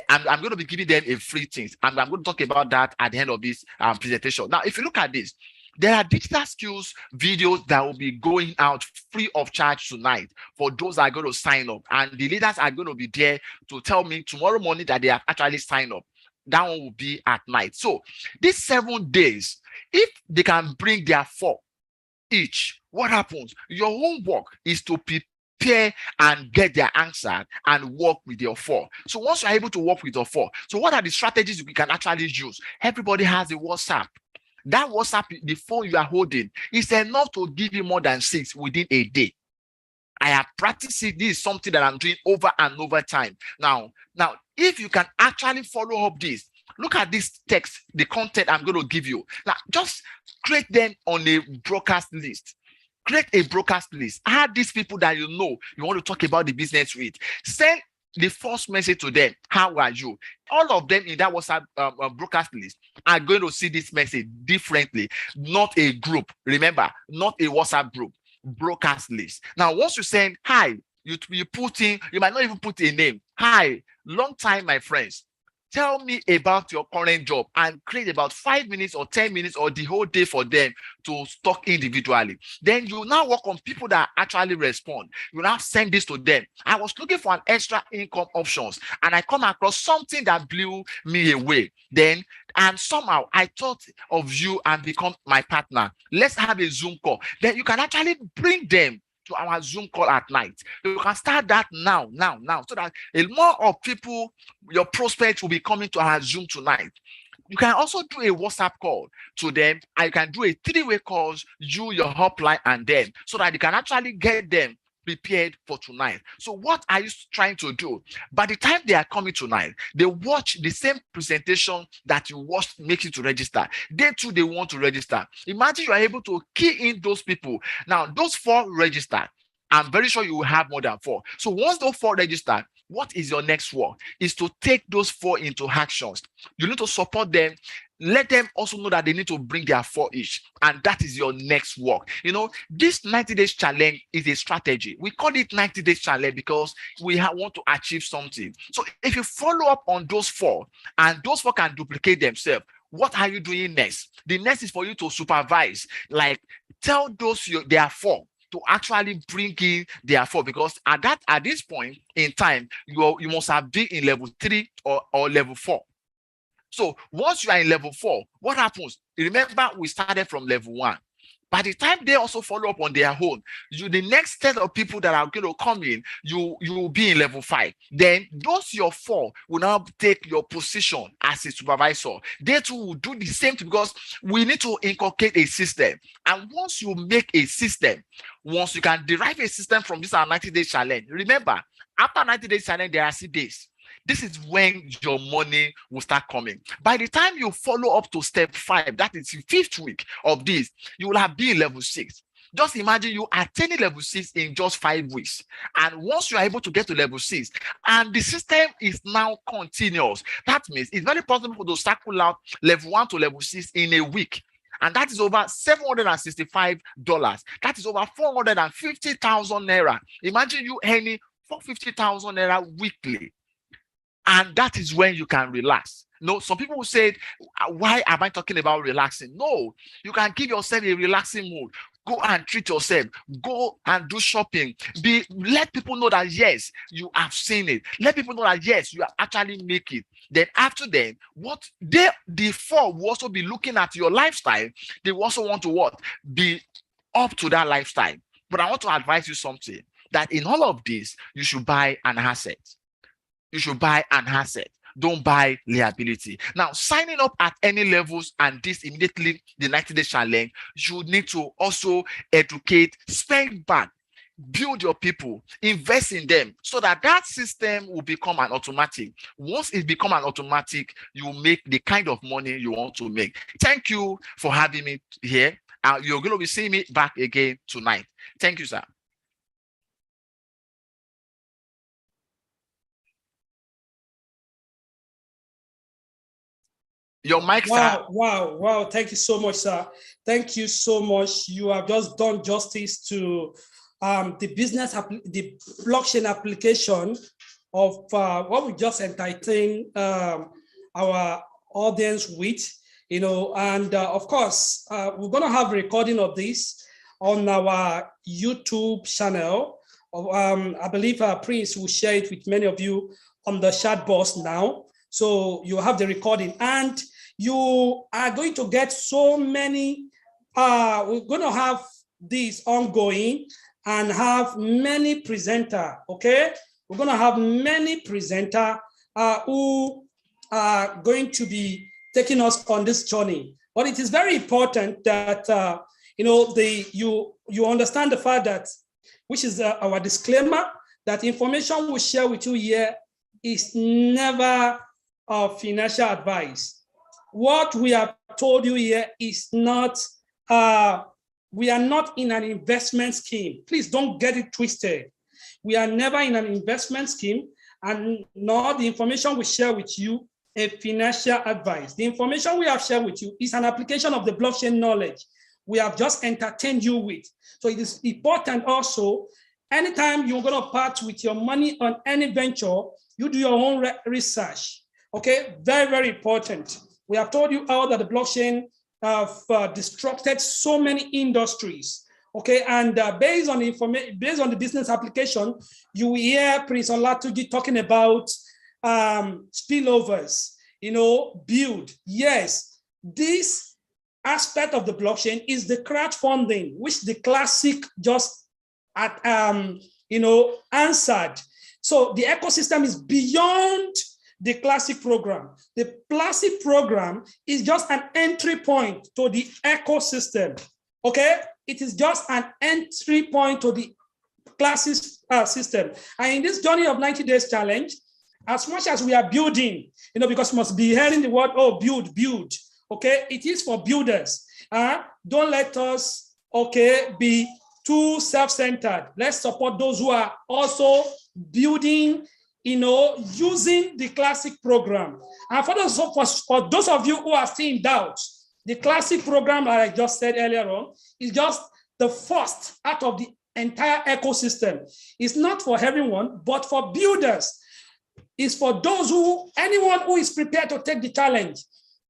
I'm going to be giving them a free things. And I'm going to talk about that at the end of this presentation. Now, if you look at this, there are digital skills videos that will be going out free of charge tonight for those that are going to sign up. And the leaders are going to be there to tell me tomorrow morning that they have actually signed up. That one will be at night. So these 7 days, if they can bring their 4 each, what happens? Your homework is to prepare and get their answer and work with your 4. So once you're able to work with your 4, so what are the strategies we can actually use? Everybody has a WhatsApp. That WhatsApp, the phone you are holding, is enough to give you more than 6 within a day. I have practiced it. This is something that I'm doing over and over time. Now, if you can actually follow up this, look at this text, the content I'm going to give you. Now, just create them on a broadcast list. Create a broadcast list. Add these people that you know you want to talk about the business with. Send the first message to them. How are you? All of them in that WhatsApp broadcast list are going to see this message differently. Not a group. Remember, not a WhatsApp group. Broadcast list. Now, once you send hi, you put in, you might not even put a name. Hi, long time, my friends. Tell me about your current job, and create about 5 minutes or 10 minutes or the whole day for them to talk individually. Then you now work on people that actually respond. You now send this to them. I was looking for an extra income options, and I come across something that blew me away. And somehow I thought of you and become my partner. Let's have a Zoom call. Then you can actually bring them to our Zoom call at night. You can start that now, so that a more of people, your prospects, will be coming to our Zoom tonight. You can also do a WhatsApp call to them. I can do a 3-way calls, you, your hotline, and them, so that you can actually get them prepared for tonight. So what are you trying to do? By the time they are coming tonight, they watch the same presentation that you watched make you to register. They too, they want to register. Imagine you are able to key in those people. Now, those 4 register. I'm very sure you will have more than 4. So once those 4 register, what is your next work? Is to take those 4 into actions. You need to support them. Let them also know that they need to bring their 4 each. And that is your next work. You know, this 90 days challenge is a strategy. We call it 90 days challenge because we want to achieve something. So if you follow up on those 4, and those 4 can duplicate themselves, what are you doing next? The next is for you to supervise. Like, tell those there are 4 to actually bring in their 4, because at this point in time, you must have been in level 3 or level 4. So once you are in level 4, what happens? Remember, we started from level 1. By the time they also follow up on their own, the next set of people that are going to come in, you will be in level 5. Then those your 4 will now take your position as a supervisor. They too will do the same thing, because we need to inculcate a system. And once you make a system, once you can derive a system from this 90-day challenge, remember, after 90 days challenge, there are 6 days. This is when your money will start coming. By the time you follow up to step 5, that is the 5th week of this, you will have been level 6. Just imagine you attaining level 6 in just 5 weeks. And once you are able to get to level 6, and the system is now continuous, that means it's very possible to circle out level 1 to level 6 in a week. And that is over $765. That is over 450,000 naira. Imagine you earning 450,000 naira weekly. And that is when you can relax. No, some people will say, why am I talking about relaxing? No, you can give yourself a relaxing mood. Go and treat yourself. Go and do shopping. Let people know that, yes, you have seen it. Let people know that, yes, you have actually make it. Then after then, the 4 will also be looking at your lifestyle. They also want to what? Be up to that lifestyle. But I want to advise you something, that in all of this, you should buy an asset. You should buy an asset. Don't buy liability. Now, signing up at any levels and this immediately the 90-day challenge, you need to also educate, spend back, build your people, invest in them, so that system will become an automatic. Once it becomes an automatic, you make the kind of money you want to make. Thank you for having me here. You're going to be seeing me back again tonight. Thank you, sir. Your mic, sir. Wow. Thank you so much, sir. Thank you so much. You have just done justice to the blockchain application of what we just entertained our audience with, and of course, we're going to have a recording of this on our YouTube channel. I believe Prince will share it with many of you on the chat box now. So you have the recording, and you are going to get so many, we're going to have this ongoing and have many presenter, okay? We're going to have many presenter who are going to be taking us on this journey. But it is very important that you understand the fact that, which is our disclaimer, that information we share with you here is never financial advice. What we have told you here is not, we are not in an investment scheme. Please don't get it twisted. We are never in an investment scheme, and nor the information we share with you a financial advice. The information we have shared with you is an application of the blockchain knowledge we have just entertained you with. So it is important also, anytime you're going to part with your money on any venture, you do your own research. Okay, very, very important. We have told you how that the blockchain have disrupted so many industries. Okay, and based on the business application, you will hear Prince Olatuji talking about spillovers, build. Yes, this aspect of the blockchain is the crowdfunding, which the classic just answered. So the ecosystem is beyond the classic program. The classic program is just an entry point to the ecosystem. Okay, it is just an entry point to the classic system. And in this journey of 90 days challenge, as much as we are building, because we must be hearing the word, oh, build. Okay, it is for builders. Don't let us, be too self-centered. Let's support those who are also building, using the classic program. And for those of you who are still in doubt, the classic program, like I just said earlier on, is just the first out of the entire ecosystem. It's not for everyone, but for builders. It's for anyone who is prepared to take the challenge,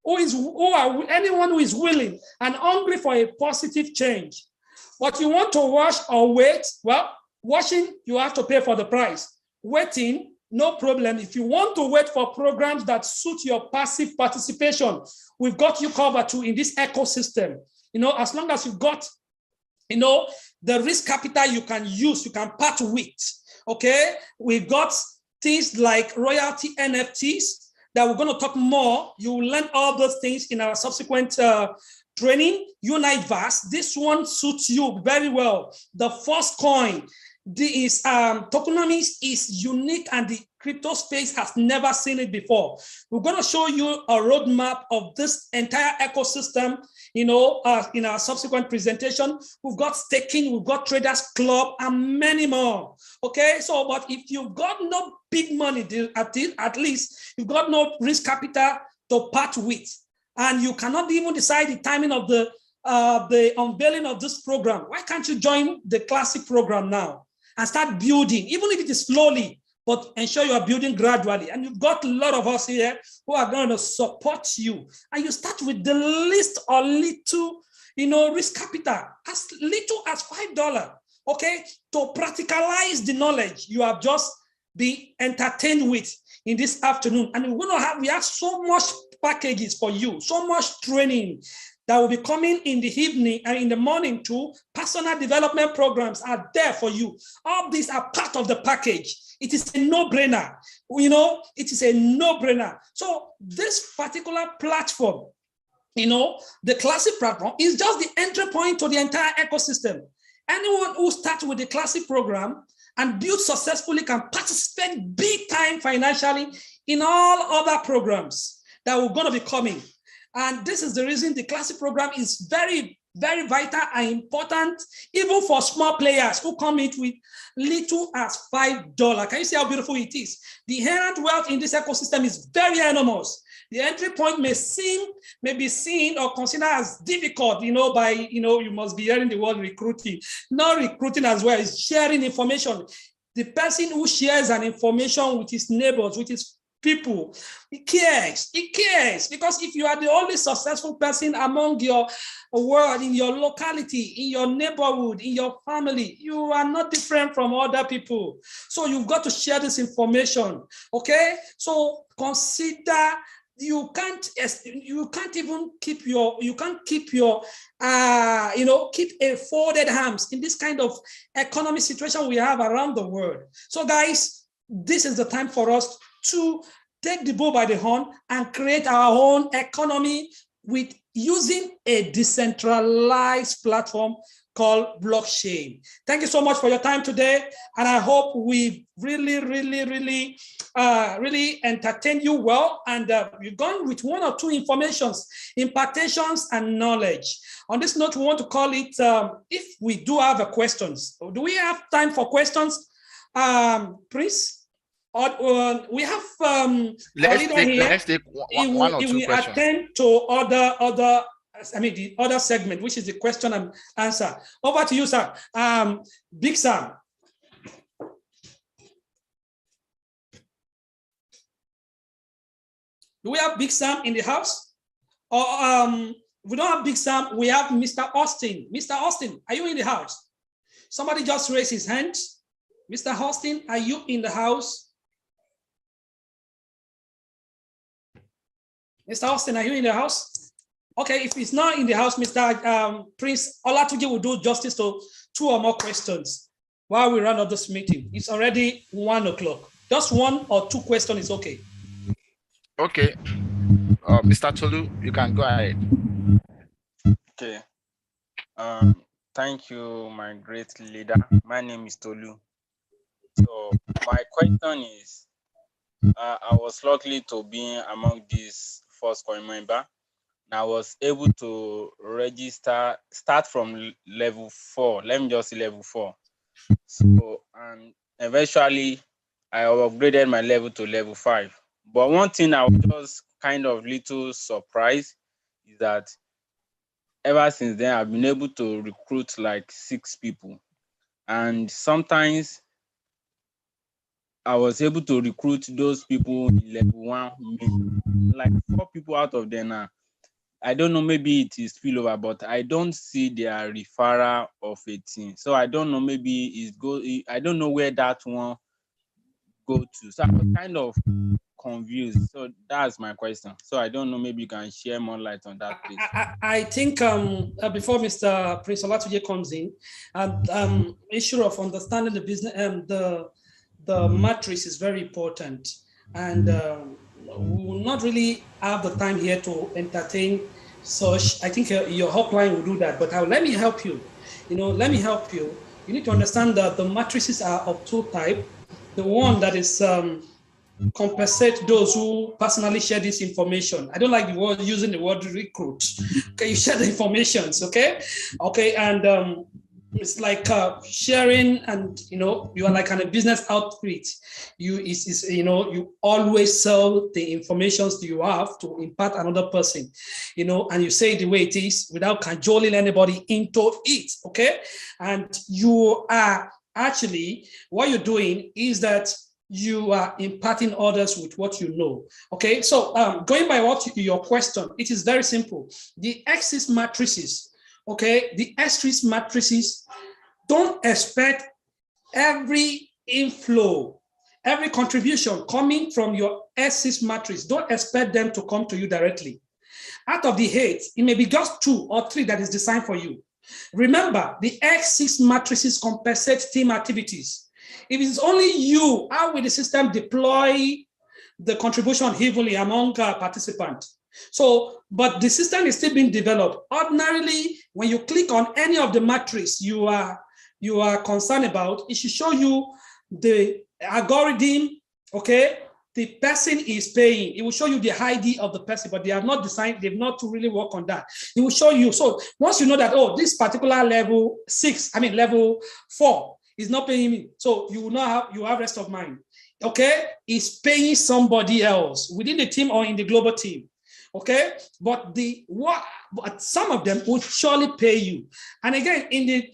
anyone who is willing and hungry for a positive change. But you want to watch or wait? Well, watching, you have to pay for the price. Waiting, no problem. If you want to wait for programs that suit your passive participation, we've got you covered too in this ecosystem. As long as you've got, the risk capital you can use, you can part with. Okay, we've got things like royalty NFTs that we're going to talk more. You will learn all those things in our subsequent training. Unitverse, this one suits you very well. The first coin, tokenomics is unique, and the crypto space has never seen it before. We're going to show you a roadmap of this entire ecosystem, in our subsequent presentation. We've got staking, we've got Traders Club, and many more. Okay, but if you've got no big money, at least you've got no risk capital to part with, and you cannot even decide the timing of the unveiling of this program, why can't you join the classic program now and start building, even if it is slowly, but ensure you are building gradually. And you've got a lot of us here who are going to support you. And you start with the least or little, risk capital, as little as $5, okay, to practicalize the knowledge you have just been entertained with in this afternoon. And we have so much packages for you, so much training that will be coming in the evening and in the morning too. Personal development programs are there for you. All these are part of the package. It is a no-brainer. It is a no-brainer. So this particular platform, the classic platform is just the entry point to the entire ecosystem. Anyone who starts with the classic program and builds successfully can participate big time financially in all other programs that are going to be coming. And this is the reason the classic program is very, very vital and important, even for small players who come in with little as $5. Can you see how beautiful it is? The inherent wealth in this ecosystem is very enormous. The entry point may be seen or considered as difficult, you must be hearing the word recruiting. Not recruiting as well, it's sharing information. The person who shares an information with his neighbors, with his people, he cares, because if you are the only successful person among your world, in your locality, in your neighborhood, in your family, you are not different from other people. So you've got to share this information, okay? So consider you can't even keep a folded arms in this kind of economic situation we have around the world. So guys, this is the time for us to take the bull by the horn and create our own economy with using a decentralized platform called blockchain. Thank you so much for your time today. And I hope we really entertained you well. And we've gone with one or two informations, impartations and knowledge. On this note, we want to call it, if we do have a questions, do we have time for questions, Prince? Or we have let's take one or two questions. Attend to the other segment, which is the question and answer. Over to you, sir. Big Sam. Do we have Big Sam in the house? Or we don't have Big Sam, we have Mr. Austin. Mr. Austin, are you in the house? Somebody just raised his hand. Mr. Austin, are you in the house? Mr. Austin, are you in the house? Okay, if he's not in the house, Mr. Prince Olatuji will do justice to 2 or more questions while we run up this meeting. It's already 1 o'clock. Just 1 or 2 questions is okay. Okay. Mr. Tolu, you can go ahead. Okay. Thank you, my great leader. My name is Tolu. So my question is, I was lucky to be among these first coin member. And I was able to start from level 4. Let me just say level 4. So, and eventually I upgraded my level to level 5. But one thing I was just kind of little surprised is that ever since then, I've been able to recruit like 6 people. And sometimes I was able to recruit those people in level 1, like 4 people out of them now. I don't know, maybe it is spillover, but I don't see their referral of a team. So I don't know, maybe I don't know where that one go to. So I was kind of confused. So that's my question. So I don't know, maybe you can share more light on that, please. I think before Mr. Prince Olatuji comes in, issue of understanding the business and the matrix is very important, and we will not really have the time here to entertain such. I think your hotline will do that, but let me help you. Let me help you. You need to understand that the matrices are of 2 types. The one that is compensate those who personally share this information. I don't like the word using the word recruit. Okay, you share the informations. Okay, and it's like sharing, and you are like a business outreach. You always sell the information you have to impart another person, and you say it the way it is without cajoling anybody into it. Okay, and you are actually, what you're doing is that you are imparting others with what you know. Okay, so going by your question, it is very simple. The axis matrices, okay, the axis matrices, don't expect every inflow, every contribution coming from your axis matrix. Don't expect them to come to you directly. Out of the 8, it may be just 2 or 3 that is designed for you. Remember, the X6 matrices compensate team activities. If it's only you, how will the system deploy the contribution heavily among participants? So, but the system is still being developed. Ordinarily, when you click on any of the matrices you are concerned about, it should show you the algorithm, okay? The person is paying. It will show you the ID of the person, but they have not designed, they've not really worked on that. It will show you. So once you know that, oh, this particular level 4 is not paying me. So you will not have rest of mind. Okay? It's paying somebody else within the team or in the global team. Okay? But some of them will surely pay you. And again, in the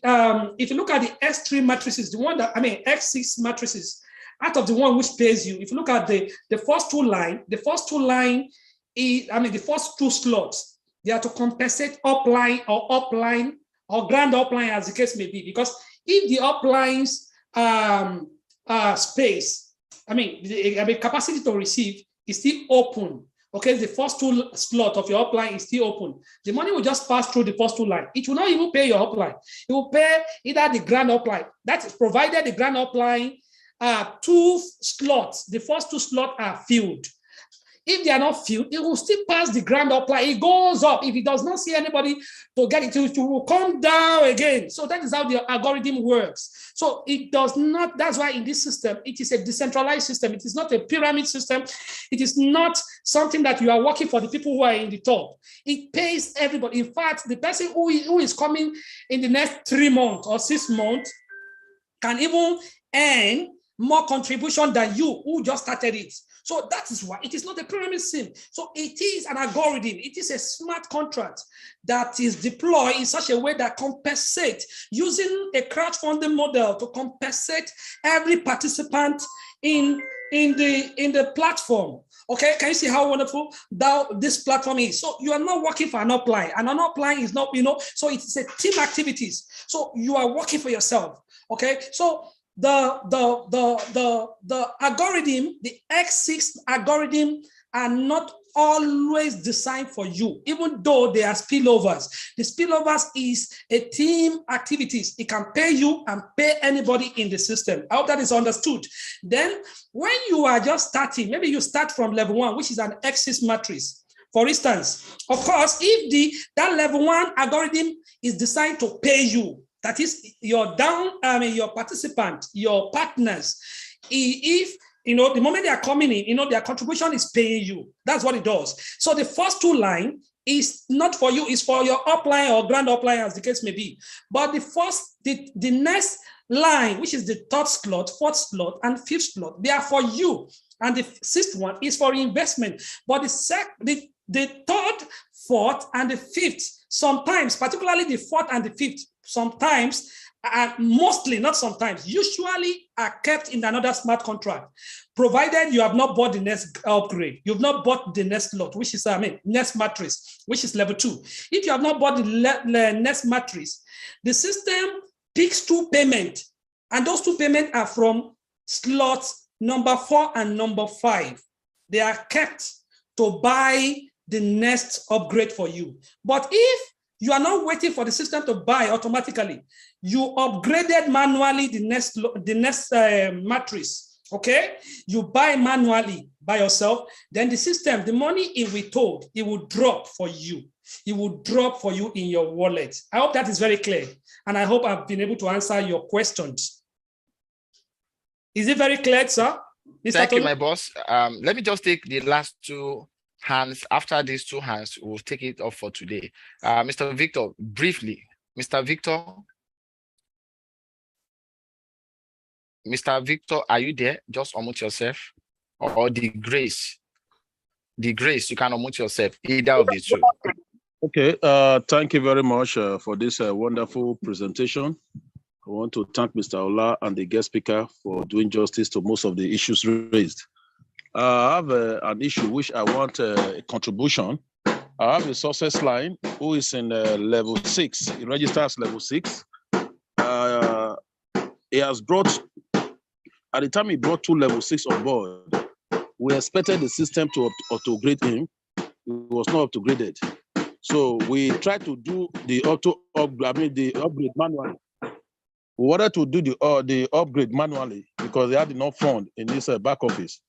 if you look at the X3 matrices, X6 matrices, out of the one which pays you, if you look at the first two line is, the first 2 slots, they are to compensate upline or grand upline, as the case may be. Because if the upline's space, the capacity to receive is still open, okay, the first 2 slot of your upline is still open, the money will just pass through the first 2 lines. It will not even pay your upline. It will pay either the grand upline, that is provided the grand upline 2 slots, the first 2 slots are filled. If they are not filled, it will still pass the grand upline. It goes up. If it does not see anybody to get it, it will come down again. So that is how the algorithm works. So it does not, that's why in this system, it is a decentralized system. It is not a pyramid system. It is not something that you are working for the people who are in the top. It pays everybody. In fact, the person who is coming in the next 3 months or 6 months can even earn more contribution than you who just started it. So that is why it is not a pyramid scheme. So it is an algorithm. It is a smart contract that is deployed in such a way that compensates, using a crowdfunding model to compensate every participant in the platform. Okay, can you see how wonderful this platform is? So you are not working for an upline, and an upline is not, so it's a team activities. So you are working for yourself. Okay, so the algorithm, the X6 algorithm, are not always designed for you, even though they are spillovers. The spillovers is a team activities. It can pay you and pay anybody in the system. I hope that is understood. Then when you are just starting, maybe you start from level 1, which is an X6 matrix. For instance, of course, if that level 1 algorithm is designed to pay you, that is your your participant, your partners. If the moment they are coming in, their contribution is paying you. That's what it does. So the first 2 lines is not for you, it's for your upline or grand upline, as the case may be. But the next line, which is the 3rd slot, 4th slot, and 5th slot, they are for you. And the 6th one is for investment. But the 3rd, 4th, and the 5th, sometimes, particularly the 4th and the 5th, sometimes, mostly, not sometimes, usually are kept in another smart contract, provided you have not bought the next upgrade. You've not bought the next lot, which is, next matrix, which is level 2. If you have not bought the next matrix, the system picks 2 payments, and those 2 payments are from slots number 4 and number 5. They are kept to buy the next upgrade for you. But if you are not waiting for the system to buy automatically, you upgraded manually the next matrix, okay? You buy manually by yourself, then the system, the money it withhold, it will drop for you. It will drop for you in your wallet. I hope that is very clear, and I hope I've been able to answer your questions. Is it very clear, sir? Mr. Thank Tolu? you, my boss. Let me just take the last 2 hands. After these 2 hands, we'll take it off for today. Mr. Victor, briefly. Mr. Victor, are you there? Just unmute yourself. Or the Grace, you can unmute yourself. Either of the 2. Okay. Thank you very much for this wonderful presentation. I want to thank Mr. Ola and the guest speaker for doing justice to most of the issues raised. I have an issue which I want a contribution. I have a success line who is in level 6. He registers level 6. He has brought, at the time he brought 2 level 6 on board, we expected the system to auto-grade him. It was not auto-graded. So we tried to do the upgrade manually. We wanted to do the upgrade manually because they had enough fund in this back office.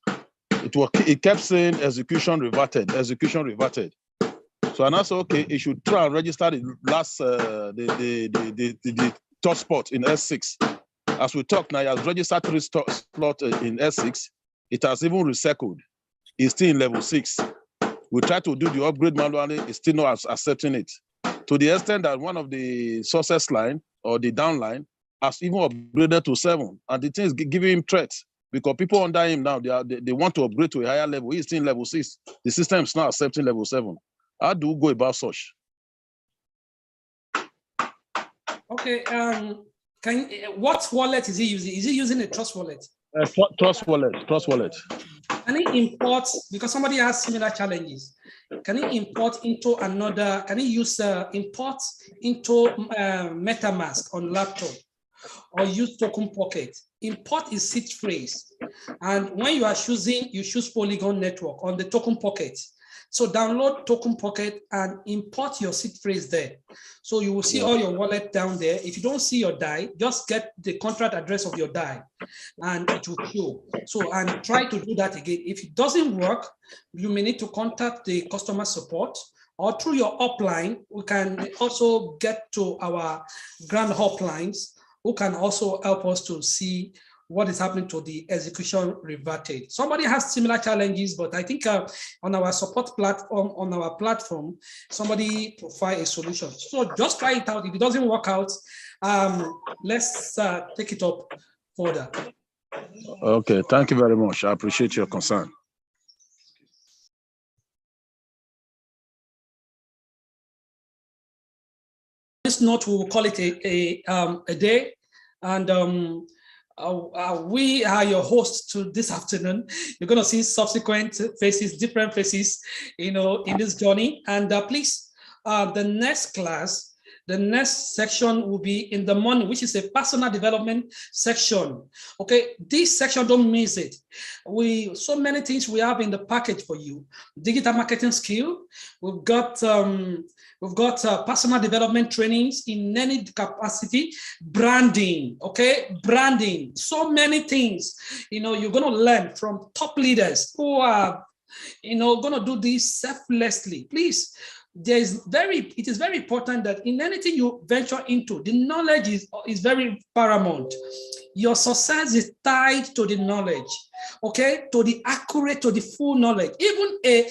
It kept saying execution reverted. So and I said, okay, it should try and register the last the top spot in S6. As we talk now, he has registered 3 slots in S6. It has even recycled. It's still in level 6. We try to do the upgrade manually. It's still not accepting it. To the extent that one of the success line or the downline has even upgraded to 7, and the thing is giving him threats because people under him now they want to upgrade to a higher level. He's still in level 6. The system is not accepting level 7. How do we go about such? Okay. What wallet is he using? Is he using a Trust wallet? Trust wallet. Can he import, because somebody has similar challenges, can he import into another, can he use import into MetaMask on laptop or use token pocket? Import is seed phrase. And when you are choosing, you choose Polygon network on the token pocket. So download Token Pocket and import your seed phrase there. So you will see all your wallet down there. If you don't see your DAI, just get the contract address of your DAI and it will show. So, and try to do that again. If it doesn't work, you may need to contact the customer support, or through your upline. We can also get to our grand uplines who can also help us to see what is happening to the execution reverted. Somebody has similar challenges, but I think on our support platform, somebody provide a solution. So just try it out. If it doesn't work out, let's take it up further. Okay, thank you very much. I appreciate your concern. This note, we will call it a day, and we are your hosts to this afternoon. You're going to see subsequent faces, different faces, in this journey. And please, the next class, the next section will be in the morning, which is a personal development section. Okay, this section, don't miss it. So many things we have in the package for you. Digital marketing skill. We've got personal development trainings in any capacity. Branding, okay, branding. So many things. You're going to learn from top leaders who are, going to do this selflessly. Please. It is very important that in anything you venture into, the knowledge is very paramount. Your success is tied to the knowledge, okay, to the accurate, to the full knowledge. Even a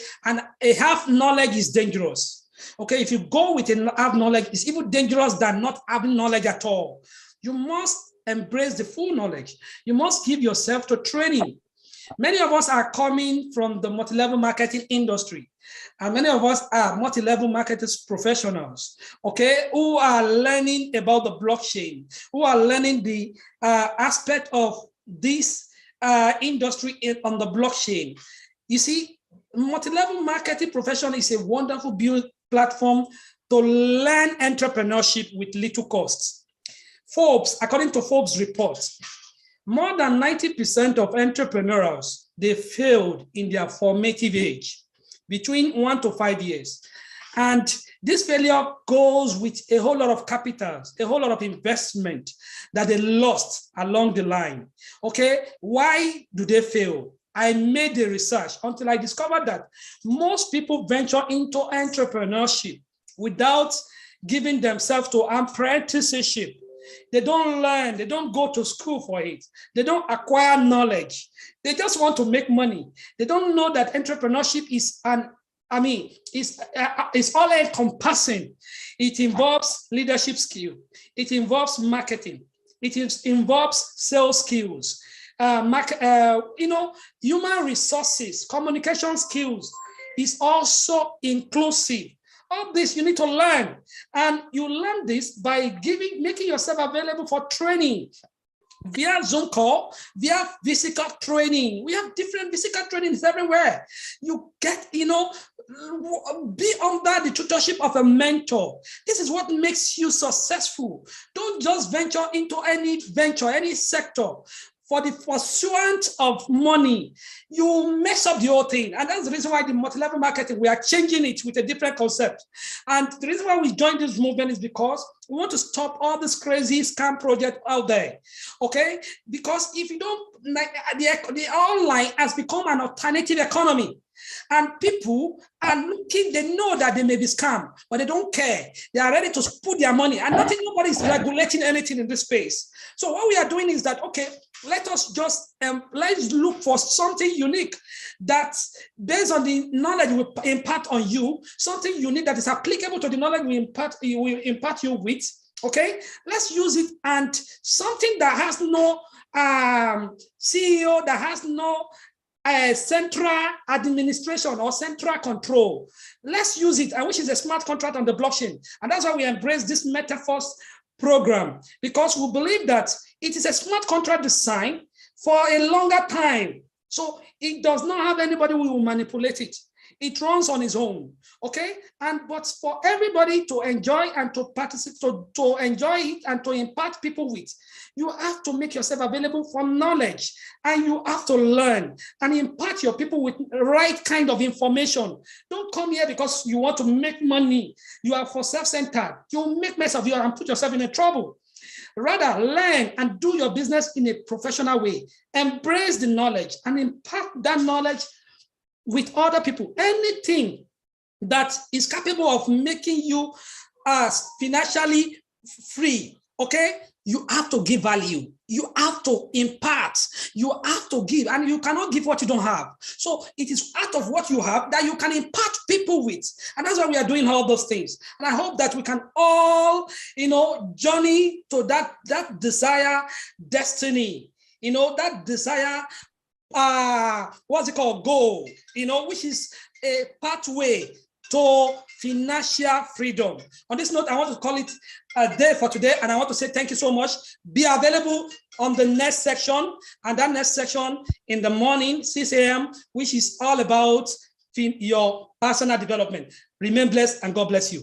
half knowledge is dangerous. Okay, if you go with a half knowledge, it's even dangerous than not having knowledge at all. You must embrace the full knowledge. You must give yourself to training. Many of us are coming from the multi-level marketing industry, and many of us are multi-level marketing professionals, okay, who are learning about the blockchain, who are learning the aspect of this industry on the blockchain. You see, multi-level marketing profession is a wonderful build platform to learn entrepreneurship with little costs. According to Forbes report, more than 90% of entrepreneurs, they failed in their formative age, between 1 to 5 years. And this failure goes with a whole lot of capital, a whole lot of investment that they lost along the line. Okay, why do they fail? I made the research until I discovered that most people venture into entrepreneurship without giving themselves to apprenticeship. They don't learn, they don't go to school for it. They don't acquire knowledge. They just want to make money. They don't know that entrepreneurship is it's all encompassing. It involves leadership skill. It involves marketing. It involves sales skills. Human resources, communication skills is also inclusive. All this you need to learn, and you learn this by making yourself available for training via Zoom call, via physical training. We have different physical trainings everywhere. You get, be under the tutorship of a mentor. This is what makes you successful. Don't just venture into any sector for the pursuit of money. You mess up the whole thing. And that's the reason why the multi-level marketing, we are changing it with a different concept. And the reason why we joined this movement is because we want to stop all this crazy scam project out there. Okay? Because if you don't, the online has become an alternative economy. And people are looking, they know that they may be scammed, but they don't care. They are ready to put their money, and nobody is regulating anything in this space. So what we are doing is that, okay, let us just, let's look for something unique that's based on the knowledge we impart on you, something unique that is applicable to the knowledge we impart you with, okay? Let's use it, and something that has no CEO, that has no central administration or central control. Let's use it, which is a smart contract on the blockchain. And that's why we embrace this Metaverse program, because we believe that it is a smart contract design for a longer time. So it does not have anybody who will manipulate it. It runs on its own, okay? But for everybody to enjoy and to participate, to enjoy it and to impart people with, you have to make yourself available for knowledge, and you have to learn and impart your people with the right kind of information. Don't come here because you want to make money. You are for self-centered. You'll make mess of you and put yourself in a trouble. Rather, learn and do your business in a professional way. Embrace the knowledge and impart that knowledge with other people. Anything that is capable of making you financially free, okay? You have to give value. You have to impart. You have to give, and you cannot give what you don't have. So it is out of what you have that you can impart people with. And that's why we are doing all those things. And I hope that we can all, journey to that desire destiny, that desire, what's it called, goal, which is a pathway to financial freedom. On this note, I want to call it a day for today, and I want to say thank you so much. Be available on the next section, and that next section in the morning, 6 a.m., which is all about your personal development. Remain blessed, and God bless you.